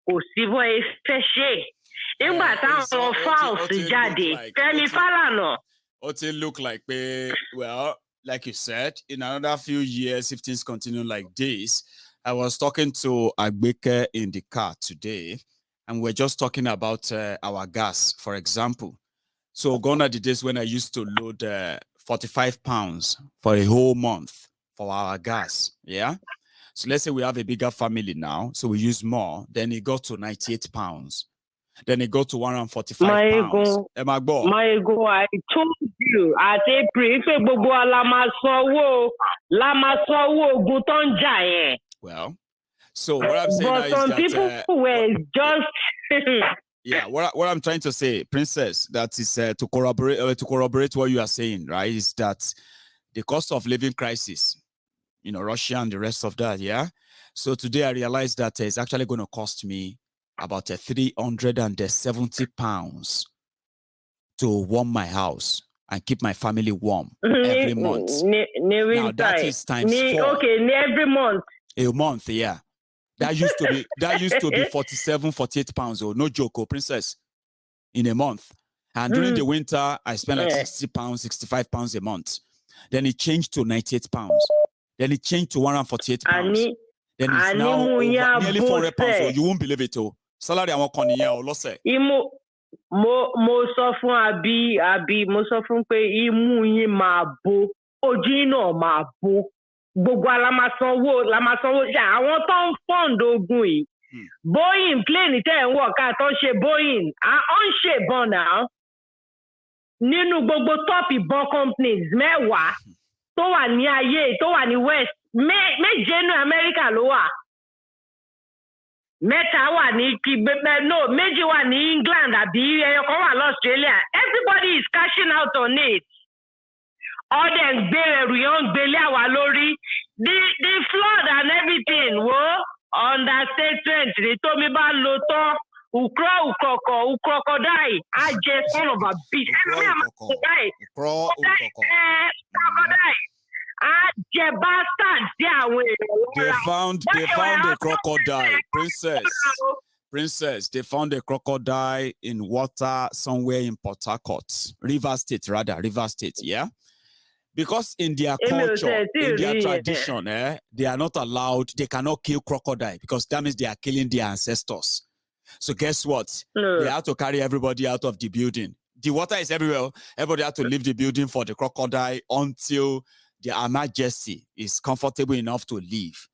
Kò sí bọ́ ẹ fẹ́ ṣe. Nígbà táwọn fouls jáde, Fẹ́mi Fálànà. What it look like, well, like you said, in another few years, if things continue like this, I was talking to Agbeke in the car today, and we're just talking about our gas, for example. So gone are the days when I used to load 45 pounds for a whole month for our gas, yeah? So let's say we have a bigger family now, so we use more, then it got to 98 pounds. Then it got to 145 pounds. My ego, I told you at April, well, so what I'm saying but is some that people were just yeah, what I'm trying to say, Princess, that is to corroborate what you are saying, right? Is that the cost of living crisis, Russia and the rest of that, yeah. So today I realized that it's actually going to cost me about 370 pounds to warm my house and keep my family warm every month. Now that is times 4. Okay, every month. A month, yeah. That used to be 47, 48 pounds. Oh, no joke, Princess, in a month. And during the winter, I spent like 60 pounds, 65 pounds a month. Then it changed to 98 pounds. Then it changed to 148 pounds. Then it's now over nearly 400 pounds. So you won't believe it, oh. Salary àwọn kan nìyẹn o lọ́sẹ̀. Mo sọ fún àbí mo sọ fún pé imú yín máa bó, ojú yín náà máa bó. Gbogbo la máa sanwó àwọn tó ń fund ogun yìí. Boeing plane tẹ́ ń wọ̀ ká tó ń ṣe Boeing, ó ń ṣe ìbọn náà. Nínú gbogbo top ìbọn companies 10 tó wà ní ayé, tó wà ní West, méje ní Amẹ́ríkà ló wà. Mẹ́ta wà ní méjì wà ní England àbí ẹyọkan wà l'Australia. Everybody is cashing out on it. Ọdẹ ń gbé ẹrù yẹn ń gbélé àwa lórí. The flood and everything, understatement ni tó mi bá lò tán crocodile I just son of a bitch crocodile They found a crocodile, princess. They found a crocodile in water somewhere in Port Harcourt, River State, yeah. Because in their culture, in their tradition, they are not allowed. They cannot kill crocodile because that means they are killing their ancestors. So guess what? They have to carry everybody out of the building. The water is everywhere. Everybody has to leave the building for the crocodile until Her Majesty is comfortable enough to leave,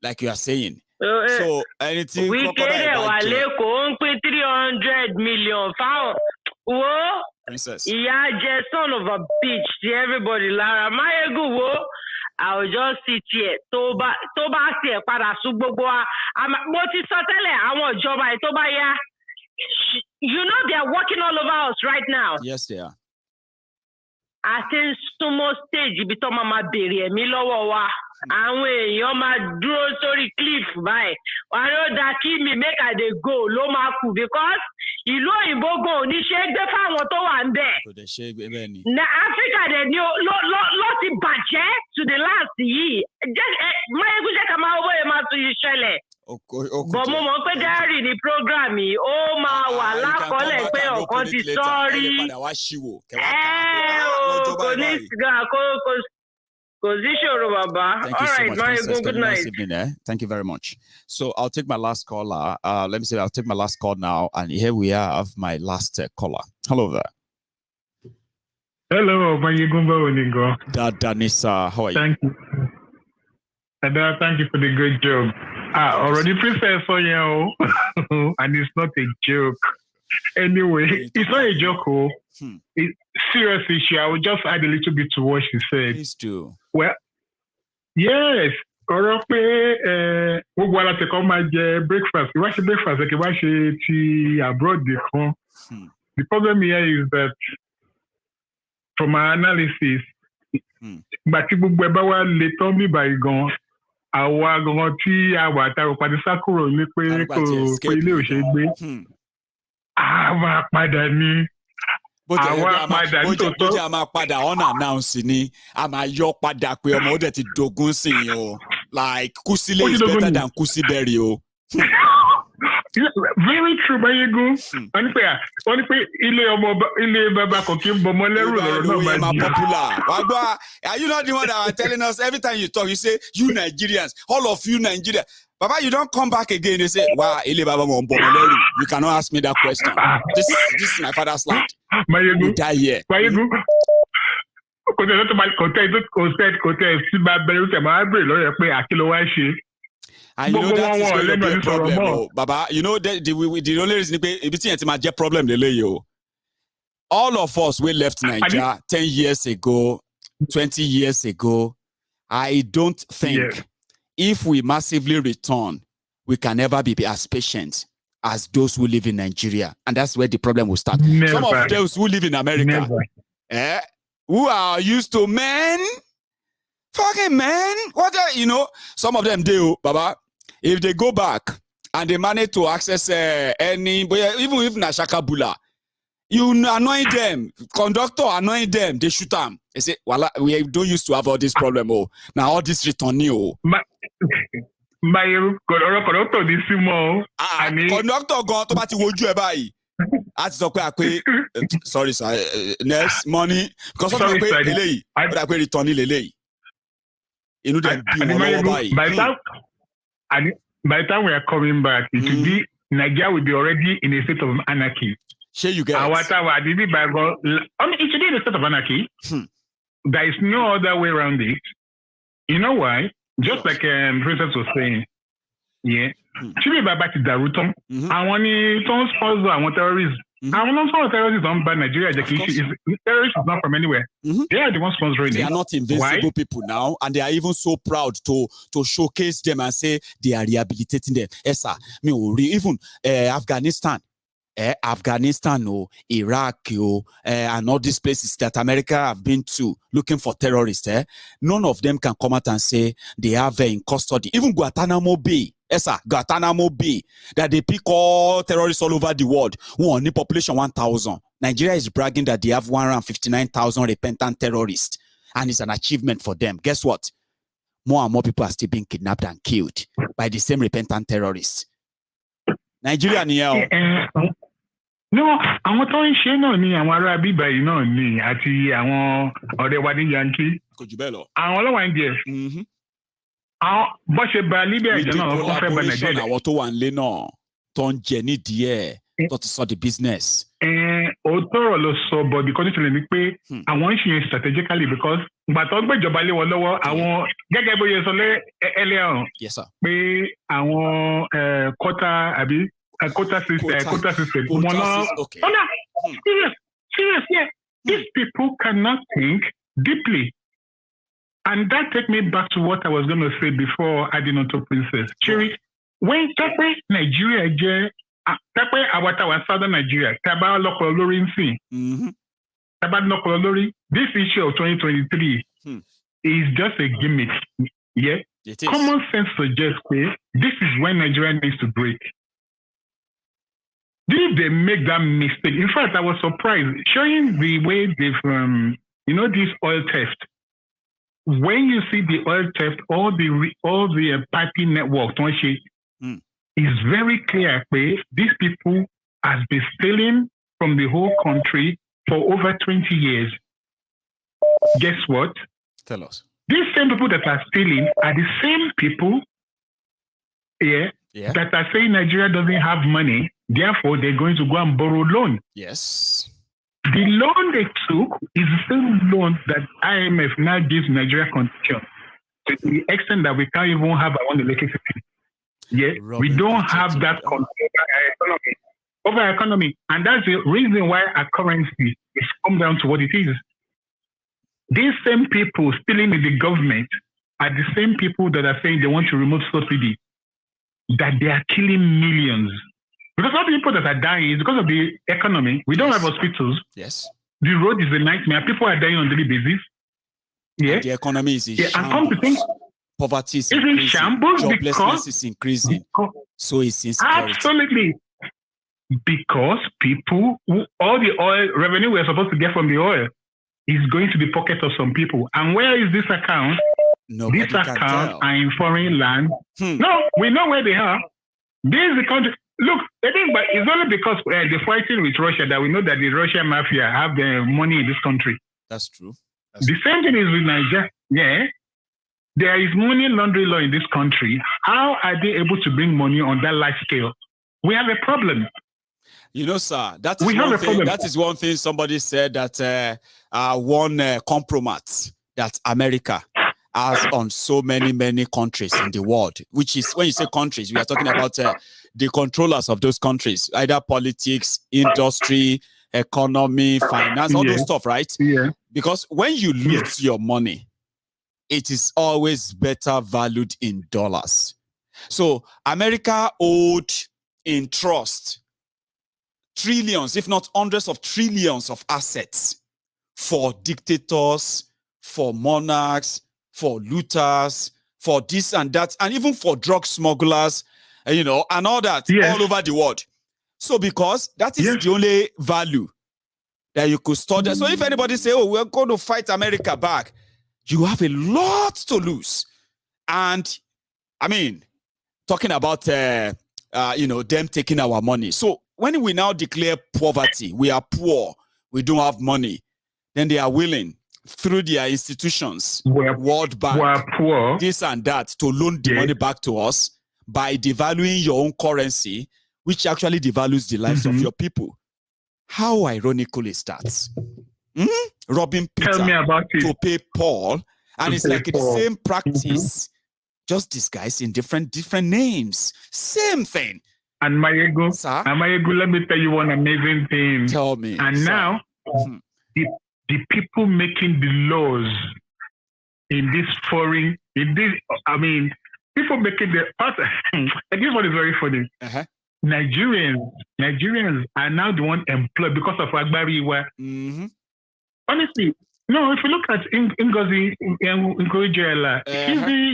like you are saying. So anything we get wale ko 300 million found. Whoa, princess. Yeah, just son of a bitch. Everybody, Lara, my ego. I'll just sit here. Toba se para su gbogbo wa. Mo ti sọ tẹ́lẹ̀ àwọn ìjọba Toba ya. You know they are working all over us right now. Yes, they are. I think sumo stage ibi tó máa béèrè ẹ̀mí lọ́wọ́ wa. Àwọn èèyàn máa dúró sórí cliff báyìí. Wọ́n ló dá kí mi make I dey go ló máa kù because ìlú òyìnbó gan ò ní ṣe é gbé fáwọn tó wà ń bẹ̀. Kò dẹ̀ ṣe é gbé bẹ́ẹ̀ ni. Na Africa dẹ̀ ni ló ti bàjẹ́ to the last yìí. Máyégún jẹ́ ká máa owó yẹn máa tún yìí ṣẹlẹ̀. Bọ̀ mo mọ̀ pé diary ni program yìí ó máa wà lákọọ́lẹ̀ pé ọ̀kan ti sọ́ọ́rí. Kò ní kò sí ṣòro bàbá. Thank you so much, Princess. Good night. Evening, Thank you very much. So I'll take my last caller. Let me see. I'll take my last call now, and here we have my last caller. Hello there. Hello, Mayegumba Oningo. Danisa, how are you? Thank you. Thank you for the great job. Already Princess Onyao, and it's not a joke. Anyway, it's not a joke. Seriously, I will just add a little bit to what she said. Please do. Well, yes. Ọ̀rọ̀ pé gbogbo ara ti kọ́ máa jẹ breakfast. Wá ṣe breakfast kí wá ṣe ti abroad kan. The problem here is that from my analysis, gbà tí gbogbo ẹ bá wá le tán bí báyìí gan, àwa gan tí a wà tá a padà sá kúrò ní pé ilé ò ṣe é gbé. Àwa padà ní. Àwa padà nítòótọ́. Bó jẹ́ a máa padà unannounced ni, a máa yọ padà pé ọmọ ó dẹ̀ ti dogun sí i o. Like, Kusile is better than Kusiberi o. Very true, Bayego. Wọ́n ní pé ilé bàbá kan kì í bọmọ lẹ́rù lọ́rọ̀ náà bá popular. Wagba, are you not the one that are telling us every time you talk, you say, you Nigerians, all of you Nigerians. Baba, you don't come back again and say, wow, ilé bàbá mo bọmọ lẹ́rù. You cannot ask me that question. This is my father's land. Bayego. You die here. Bayego. Kò tẹ̀ tó máa kò tẹ̀ sí bá bẹ̀rẹ̀ ó tẹ̀ máa bèrè lọ́yẹ̀ pé àkìlọ̀ wá ṣe. And you know that is going to be a problem, oh, Baba. You know that the only reason is a problem. All of us we left Nigeria 10 years ago, 20 years ago. I don't think if we massively return, we can never be as patient as those who live in Nigeria, and that's where the problem will start. Never. Some of those who live in America, who are used to men. Fucking man, some of them do, Baba. If they go back and they manage to access any, even if Nashakabula, you annoy them, conductor annoy them, they shoot them. They say, well, we don't used to have all this problem. Oh, now all this return new. My conductor this more. Conductor gone to party would you buy? Sorry, sir. Next money because of the I return lele. You know that by the time we are coming back, it will be Nigeria will be already in a state of anarchy. Sure, you get it. It should be in a state of anarchy. There is no other way around it. You know why? Just like Princess was saying, should be back to Daruton. I want to sponsor. I want terrorists. I want to terrorists don't ban Nigeria. Terrorists is not from anywhere. They are the ones sponsoring it. They are not invincible people now, and they are even so proud to showcase them and say they are rehabilitating them. Yes, sir. Even Afghanistan, Iraq, and all these places that America have been to looking for terrorists. None of them can come out and say they have in custody. Even Guantanamo Bay. Guantanamo Bay, that they pick all terrorists all over the world who only population 1,000. Nigeria is bragging that they have 159,000 repentant terrorists, and it's an achievement for them. Guess what? More and more people are still being kidnapped and killed by the same repentant terrorists. Nigeria niyo. No, àwọn tó ń ṣe náà ni àwọn ará bíbá yìí náà ni àti àwọn ọ̀rẹ́ wa ní Yankee. Kò jù bẹ́ẹ̀ lọ. Àwọn ọlọ́wà ń jẹ. Àwọn bó ṣe ba Libya ìjọ náà wọ́n fẹ́ ba Nàìjíríà. Àwọn tó wà nílé náà tó ń jẹ nídìí ẹ̀ tó ti sọ the business. Òótọ́ ọ̀rọ̀ ló sọ, but the condition ni pé àwọn ń ṣe yẹn strategically because ìgbà tó ń gbéjọba lé wọn lọ́wọ́ àwọn gẹ́gẹ́ bó ṣe sọ earlier pé àwọn quota system. Serious, yeah. These people cannot think deeply. And that takes me back to what I was going to say before adding on to Princess. Cherry, when Nigeria, Southern Nigeria, this issue of 2023 is just a gimmick. Yeah? Common sense suggests this is when Nigeria needs to break. Did they make that mistake? In fact, I was surprised showing the way they've, this oil theft. When you see the oil theft, all the piping network, it's very clear these people have been stealing from the whole country for over 20 years. Guess what? Tell us. These same people that are stealing are the same people that are saying Nigeria doesn't have money, therefore they're going to go and borrow loan. Yes. The loan they took is the same loan that IMF now gives Nigeria condition to the extent that we can't even have our own electricity. Yeah, we don't have that control over our economy. And that's the reason why our currency is come down to what it is. These same people stealing in the government are the same people that are saying they want to remove subsidy, that they are killing millions. Because all the people that are dying is because of the economy. We don't have hospitals. Yes. The road is a nightmare. People are dying on a daily basis. Yeah. And the economy is in shambles. And come to think, poverty is increasing. Shambles joblessness is increasing. So it's insecurity. Absolutely. Because people, all the oil revenue we're supposed to get from the oil is going to the pocket of some people. And where is this account? Nobody These accounts are in foreign land. No, we know where they are. This is the country. Look, I think, but it's only because they're fighting with Russia that we know that the Russian mafia have the money in this country. That's true. The same thing is with Nigeria. Yeah, there is money laundering law in this country. How are they able to bring money on that large scale? We have a problem. You know, sir, that is one thing somebody said that one compromise that America has on so many countries in the world, which is, when you say countries, we are talking about the controllers of those countries, either politics, industry, economy, finance, all those stuff, right? Yeah. Because when you lose your money, it is always better valued in dollars. So America owed in trust trillions, if not hundreds of trillions of assets for dictators, for monarchs, for looters, for this and that, and even for drug smugglers, and all that all over the world. So because that is the only value that you could store there. So if anybody say, oh, we're going to fight America back, you have a lot to lose. And I mean, talking about, them taking our money. So when we now declare poverty, we are poor, we don't have money, then they are willing through their institutions, World Bank, this and that, to loan the money back to us by devaluing your own currency, which actually devalues the lives of your people. How ironical is that? Robbing Peter to pay Paul, and it's like the same practice, just disguised in different names. Same thing. And Mayego, let me tell you one amazing thing. Tell me. And now, the people making the laws in this foreign, people making the part. And this one is very funny. Nigerians are now the one employed because of Agbariwa. Honestly, no, if you look at Ngozi Nkojeela,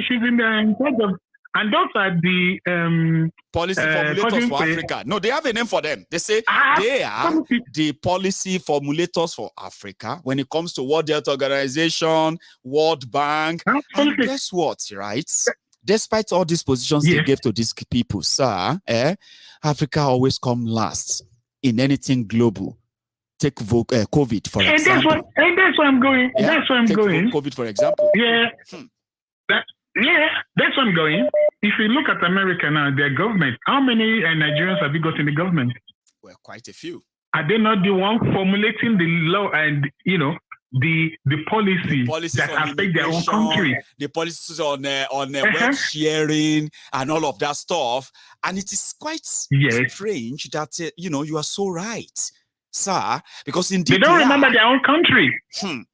she's in charge of And those are the policy formulators for Africa. No, they have a name for them. They say they are the policy formulators for Africa when it comes to World Health Organization, World Bank. And guess what, right? Despite all these positions they gave to these people, sir, Africa always come last in anything global. Take COVID, for example. That's where I'm going. Yeah? That's where I'm going. COVID, for example. Yeah. That's where I'm going. If you look at America now, their government, how many Nigerians have you got in the government? Well, quite a few. Are they not the one formulating the law and, the policies that affect their own country? The policies on wealth sharing and all of that stuff. And it is quite strange that, you are so right, sir, because indeed they don't remember their own country. Sir?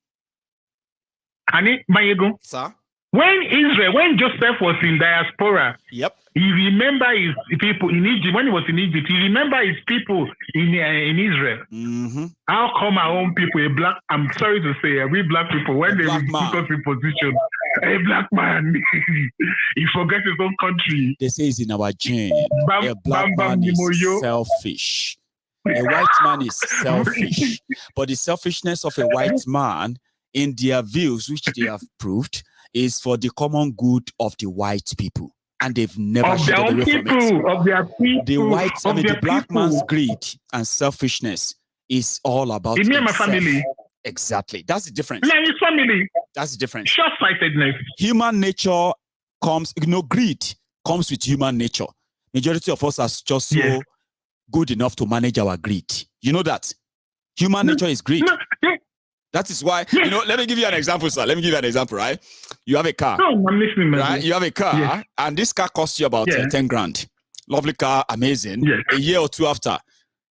When Joseph was in diaspora, he remember his people in Egypt. When he was in Egypt, he remember his people in Israel. Mm-hmm. How come our own people, I'm sorry to say, we black people, when they took us in position, a black man, he forgets his own country. They say it's in our gene. A black man is selfish. A white man is selfish. But the selfishness of a white man, in their views, which they have proved, is for the common good of the white people. And they've never shifted away from it. Of their people, the black man's greed and selfishness is all about me and my family. Exactly. That's the difference. Me and his family. That's the difference. Short-sightedness. Human nature comes, greed comes with human nature. Majority of us are just so good enough to manage our greed. You know that? Human nature is greed. That is why, let me give you an example, sir. Let me give you an example, right? You have a car. No, I'm listening, man. Right? You have a car, and this car costs you about 10 grand. Lovely car, amazing. Yes. A year or two after,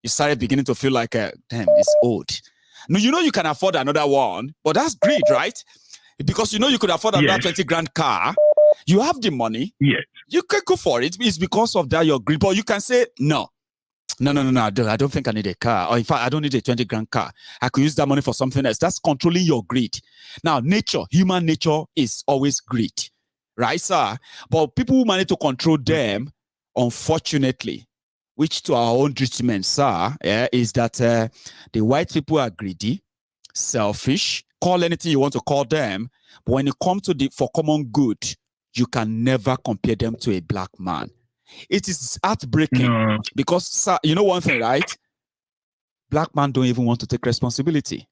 you started beginning to feel like, damn, it's old. No, you can afford another one, but that's greed, right? Because you could afford another 20 grand car. You have the money. Yes. You can go for it. It's because of that, your greed. But you can say, no, I don't think I need a car. Or in fact, I don't need a 20 grand car. I could use that money for something else. That's controlling your greed. Now, human nature is always greed. Right, sir? But people who manage to control them, unfortunately, which to our own detriment, sir, is that the white people are greedy, selfish, call anything you want to call them. But when it comes to for common good, you can never compare them to a black man. It is heartbreaking because, sir, you know one thing, right? Black men don't even want to take responsibility.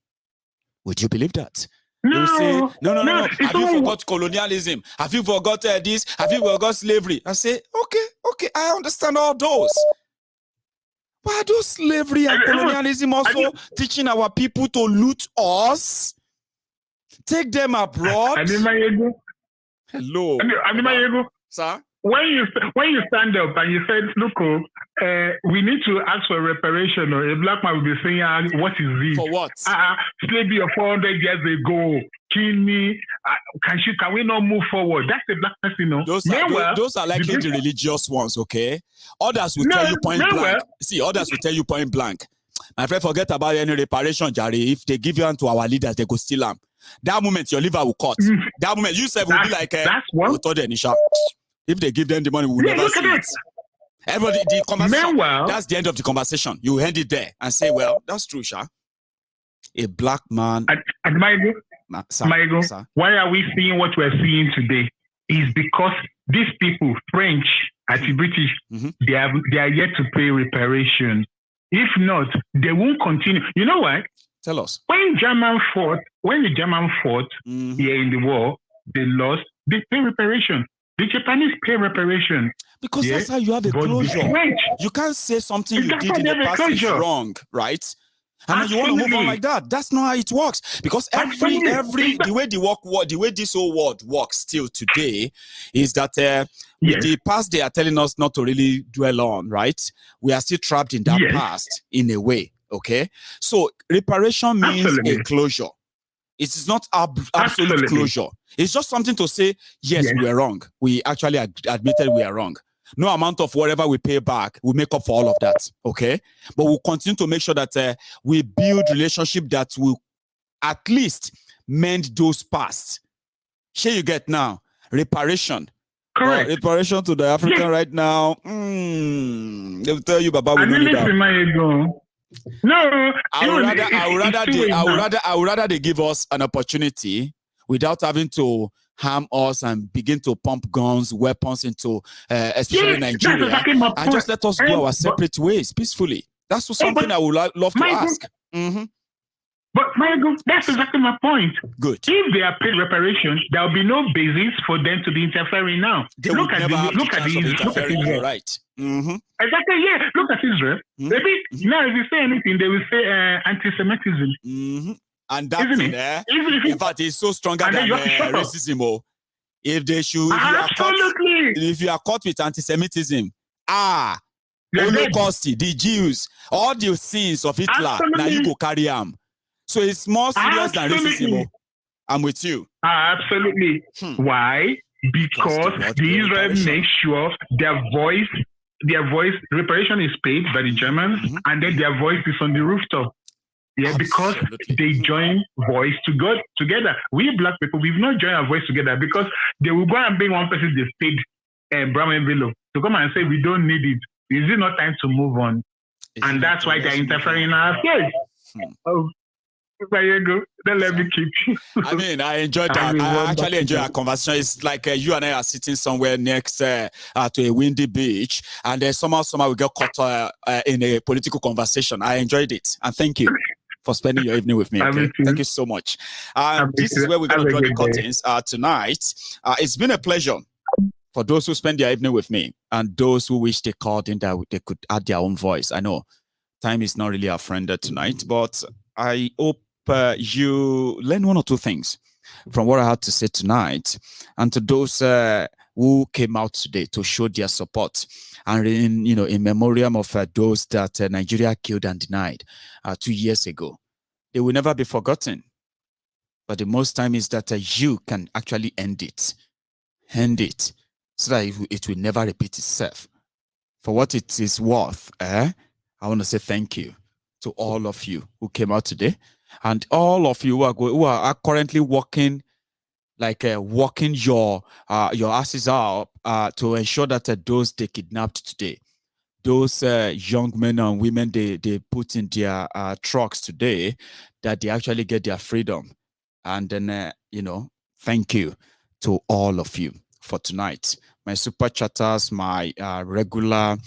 Would you believe that? No. They say, no. Have you forgot colonialism? Have you forgot this? Have you forgot slavery? I say, okay, I understand all those. But are those slavery and colonialism also teaching our people to loot us? Take them abroad? Hello. Sir? When you stand up and you said, look, we need to ask for reparation, or a black man will be saying, what is this? For what? Slavery of 400 years ago. Kill me. Can we not move forward? That's the black person, Those are likely the religious ones, okay? Others will tell you point blank. See, others will tell you point blank. My friend, forget about any reparation, Jerry. If they give you to our leaders, they go steal them. That moment, your liver will cut. That moment, you said will be like, that's what? If they give them the money, we will never see it. Everybody, the conversation, that's the end of the conversation. You end it there and say, well, that's true, Sha. A black man. Sir. Why are we seeing what we're seeing today? Is because these people, French, British, they are yet to pay reparation. If not, they won't continue. You know what? Tell us. When the German fought here in the war, they lost. They pay reparation. The Japanese pay reparation. Because that's how you have a closure. You can't say something you did in the past is wrong, right? And you want to move on like that. That's not how it works. Because the way this whole world works still today is that the past they are telling us not to really dwell on, right? We are still trapped in that past in a way, okay? So reparation means a closure. It is not absolute closure. It's just something to say, yes, we are wrong. We actually admitted we are wrong. No amount of whatever we pay back will make up for all of that, okay? But we'll continue to make sure that we build relationship that will at least mend those past. Here you get now, reparation. Correct. Reparation to the African right now. They will tell you, Baba, we don't need that. No, I would rather they give us an opportunity without having to harm us and begin to pump guns, weapons into, especially Nigeria, exactly and just let us go our separate ways peacefully. That's something I would love to ask. But that's exactly my point. Good. If they are paid reparations, there will be no basis for them to be interfering now. Look at Israel. Right. Exactly. Yeah. Look at Israel. Maybe now, if you say anything, they will say anti-Semitism. And that's in there. In fact, it's so stronger than racism. If they should, if you are caught with anti-Semitism, Holocaust, the Jews, all the sins of Hitler, now you go carry them. So it's more serious than racism. I'm with you. Absolutely. Why? Because the Israel make sure their voice reparation is paid by the Germans, and then their voice is on the rooftop. Yeah, because they join voice together. We black people, we've not joined our voice together because they will go and bring one person they paid brown envelope to come and say we don't need it. Is it not time to move on? And that's why they're interfering in our affairs. There you go. Then let me keep. I mean, I enjoyed that. I actually enjoy our conversation. It's like you and I are sitting somewhere next to a windy beach, and then somehow we get caught in a political conversation. I enjoyed it, and thank you for spending your evening with me. Okay? Thank you so much. This is where we're going to draw the curtains tonight. It's been a pleasure for those who spend their evening with me and those who wish they called in that they could add their own voice. I know time is not really our friend tonight, but I hope you learn one or two things from what I had to say tonight. And to those who came out today to show their support and in memoriam of those that Nigeria killed and denied 2 years ago, they will never be forgotten. But the most time is that you can actually end it, so that it will never repeat itself. For what it is worth, I want to say thank you to all of you who came out today. And all of you who are currently working, working your asses out to ensure that those they kidnapped today, those young men and women they put in their trucks today, that they actually get their freedom. And then, thank you to all of you for tonight. My super chatters, my regular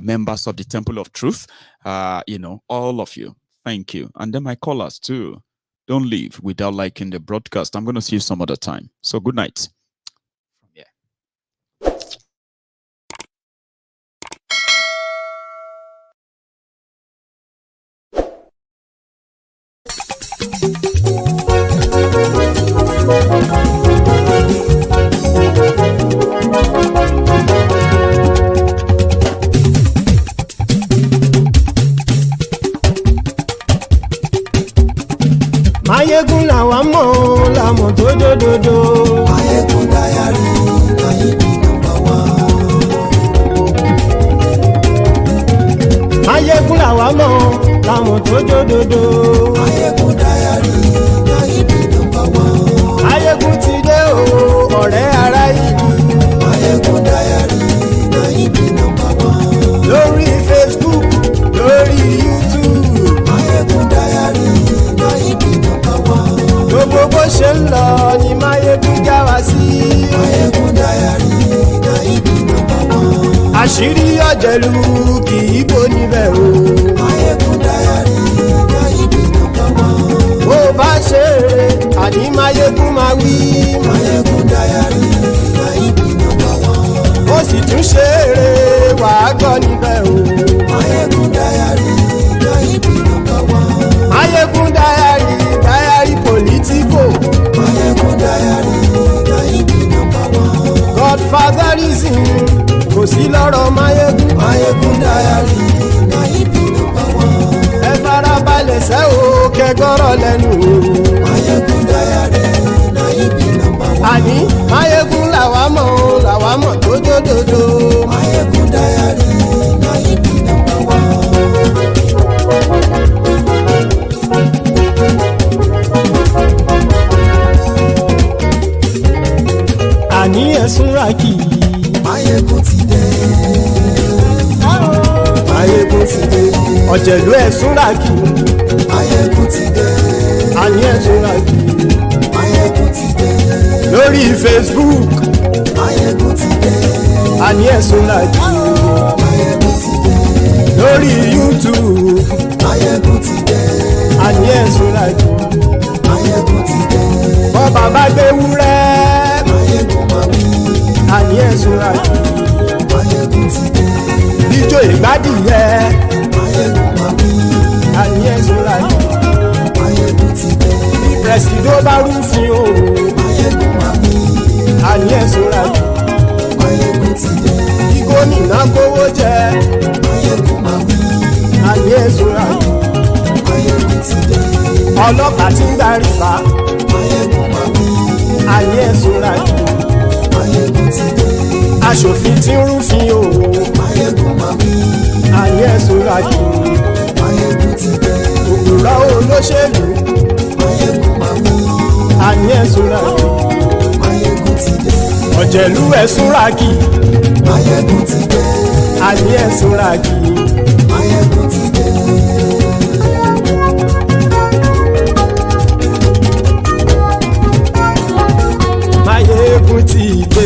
members of the Temple of Truth, all of you. Thank you. And then my callers too. Don't leave without liking the broadcast. I'm going to see you some other time. So good night. Yeah. Ayégún làwọn mọ̀ làmọ̀ tó dòdòdò. Ayégún dáyàrí ayébi nọ́mbà wá. Ayégún làwọn mọ̀ làmọ̀ tó dòdòdò. Ayégún dáyàrí ayébi nọ́mbà wá. Ayégún ti dé o ọ̀rẹ́ ará ìlú. Ayégún dáyàrí ayébi nọ́mbà wá. Lórí Facebook, lórí YouTube. Ayégún dáyàrí ayébi nọ́mbà wá. Gbogbo bó ṣe ń lọ ni Máyégún já wa sí. Máyégún dáyàrí ayébi nọ́mbà wá. Àṣírí ọ̀jẹ̀lú kì í bò níbẹ̀ o. Máyégún dáyàrí ayébi nọ́mbà wá. Bó bá ṣe eré àní Máyégún máa wí. Máyégún dáyàrí ayébi nọ́mbà wá. Ó sì tún ṣe eré wàá gbọ́ níbẹ̀ o. Máyégún dáyàrí ayébi nọ́mbà wá. Máyégún dáyàrí politico. Máyégún dáyàrí ayébi nọ́mbà wá. Godfatherism kò sí lọ́rọ̀ Máyégún. Máyégún dáyàrí ayébi nọ́mbà wá. Ẹ farabalẹ̀ sẹ́ o kẹgọ́rọ̀ lẹ́nu o. Máyégún dáyàrí ayébi nọ́mbà wá. Àní Máyégún làwa mọ̀ tó dòdòdò. Máyégún dáyàrí ayébi nọ́mbà wá. Àní ẹ̀sùn ra kì í ọ̀jẹ̀lú ẹ̀sùn làkì àní ẹ̀sùn làkì lórí Facebook àní ẹ̀sùn làkì lórí YouTube àní ẹ̀sùn làkì bọ́ bàbá gbé wúrẹ́ àní ẹ̀sùn làkì ijó ìgbádìyẹ àní ẹ̀sùn làkì pẹ̀sìdó bá rúfin o àní ẹ̀sùn làkì gómìnà kówó jẹ àní ẹ̀sùn làkì ọlọ́pàá tí ń darí bá àní ẹ̀sùn làkì aṣòfin tí ń rúfin o àní ẹ̀sùn làkì òpùrọ́ olóṣèlú àní ẹ̀sùn làkì ọ̀jẹ̀lú ẹ̀sùn làkì àní ẹ̀sùn làkì. Máyégún ti dé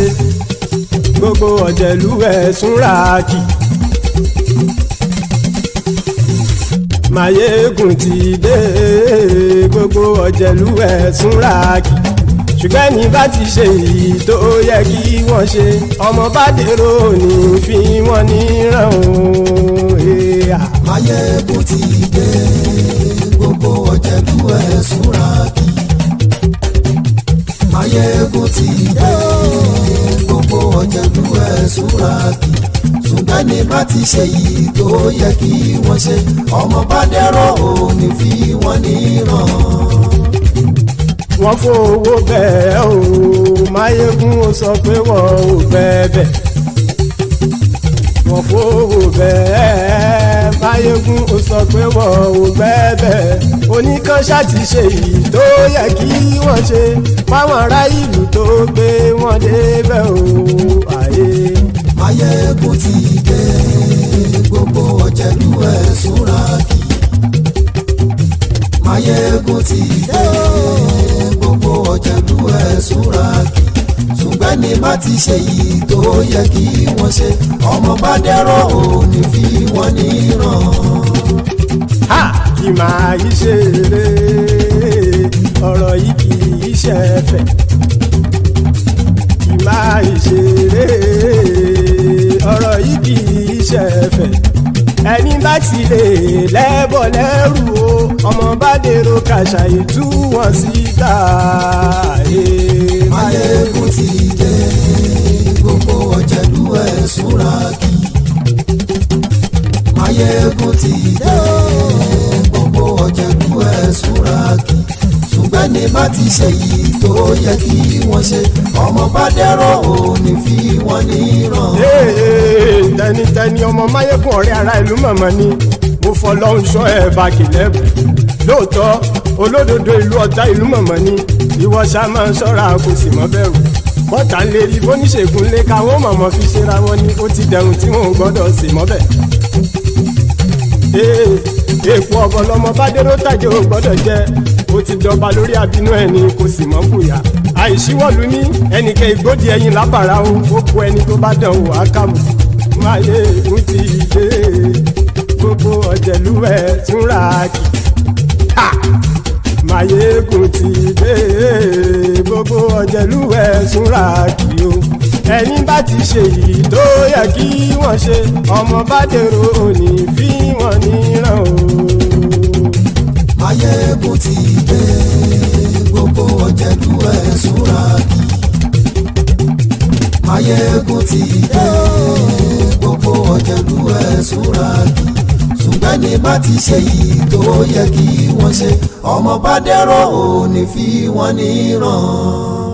gbogbo ọ̀jẹ̀lú ẹ̀sùn làkì. Máyégún ti dé gbogbo ọ̀jẹ̀lú ẹ̀sùn làkì. Ṣùgbọ́n ní bá ti ṣe èyí tó yẹ kí wọ́n ṣe ọmọ bá dèrò ní fi wọ́n níran o. Máyégún ti dé gbogbo ọ̀jẹ̀lú ẹ̀sùn làkì. Máyégún ti dé gbogbo ọ̀jẹ̀lú ẹ̀sùn làkì. Ṣùgbọ́n ní bá ti ṣe èyí tó yẹ kí wọ́n ṣe ọmọ bá dèrò ní fi wọ́n níran. Wọ́n fowó bẹ́ẹ̀ o Máyégún ó sọ pé wọ́n ò bẹ́ẹ̀ wọ́n fowó bẹ́ẹ̀ Máyégún ó sọ pé wọ́n ò bẹ́ẹ̀ oníkan ṣáàtì ṣe èyí tó yẹ kí wọ́n ṣe fáwọn ará ìlú tó gbé wọn débẹ̀ o àyè. Máyégún ti dé gbogbo ọ̀jẹ̀lú ẹ̀sùn làkì. Máyégún ti dé gbogbo ọ̀jẹ̀lú ẹ̀sùn làkì. Ṣùgbọ́n ní bá ti ṣe yìí tó yẹ kí wọ́n ṣe ọmọ bá dẹ́rọ̀ ò ní fi wọ́n níran. Kì máa yí ṣeré ọ̀rọ̀ yìí kì í ṣẹ̀fẹ̀. Kì máa yí ṣeré ọ̀rọ̀ yìí kì í ṣẹ̀fẹ̀. Ẹni bá ti lè lẹ́bọ̀ lẹ́rù o ọmọ bá dèrò kàṣà ìtú wọn síta. Máyégún ti dé gbogbo ọ̀jẹ̀lú ẹ̀sùn làkì. Máyégún ti dé gbogbo ọ̀jẹ̀lú ẹ̀sùn làkì. Ṣùgbọ́n ní bá ti ṣe yìí tó yẹ kí wọ́n ṣe ọmọ bá dẹ́rọ̀ ò ní fi wọ́n níran. Tẹnitẹni ọmọ Máyégún ọ̀rẹ́ ara ìlú mọ̀mọ́ ni mo fọlọ́hún sọ ẹ̀ bá kìlẹ́bù. Lóòótọ́ olódodo ìlú ọ̀tá ìlú mọ̀mọ́ ni ìwọ ṣá máa ń ṣọ́ra kò sì mọ́ bẹ̀rù. Bọ́tà ń lérí bóníṣègùn lé káwọn mọ̀mọ́ fi ṣera wọn ni ó ti dẹrùn tí wọn ò gbọ́dọ̀ sì mọ́ bẹ̀. Èèpo ọ̀bọ lọmọ bá dérò tàjẹ́ ò gbọ́dọ̀ jẹ́ ó ti dọba lórí àbínú ẹni kò sì mọ́ bùyà. Àìsíwọ̀lú ní ẹnìkẹ́ ìgbódì ẹyin lábàrá o ó kó ẹni tó bá dán o àkàmù. Máyégún ti dé gbogbo ọ̀jẹ̀lú ẹ̀sùn làkì. Máyégún ti dé gbogbo ọ̀jẹ̀lú ẹ̀sùn làkì o. Ẹni bá ti ṣe yìí tó yẹ kí wọ́n ṣe ọmọ bá dèrò òní fi wọ́n níran o. Máyégún ti dé gbogbo ọ̀jẹ̀lú ẹ̀sùn làkì. Máyégún ti dé gbogbo ọ̀jẹ̀lú ẹ̀sùn làkì. Ṣùgbọ́n ní bá ti ṣe yìí tó yẹ kí wọ́n ṣe ọmọ bá dẹ́rọ̀ ò ní fi wọ́n níran.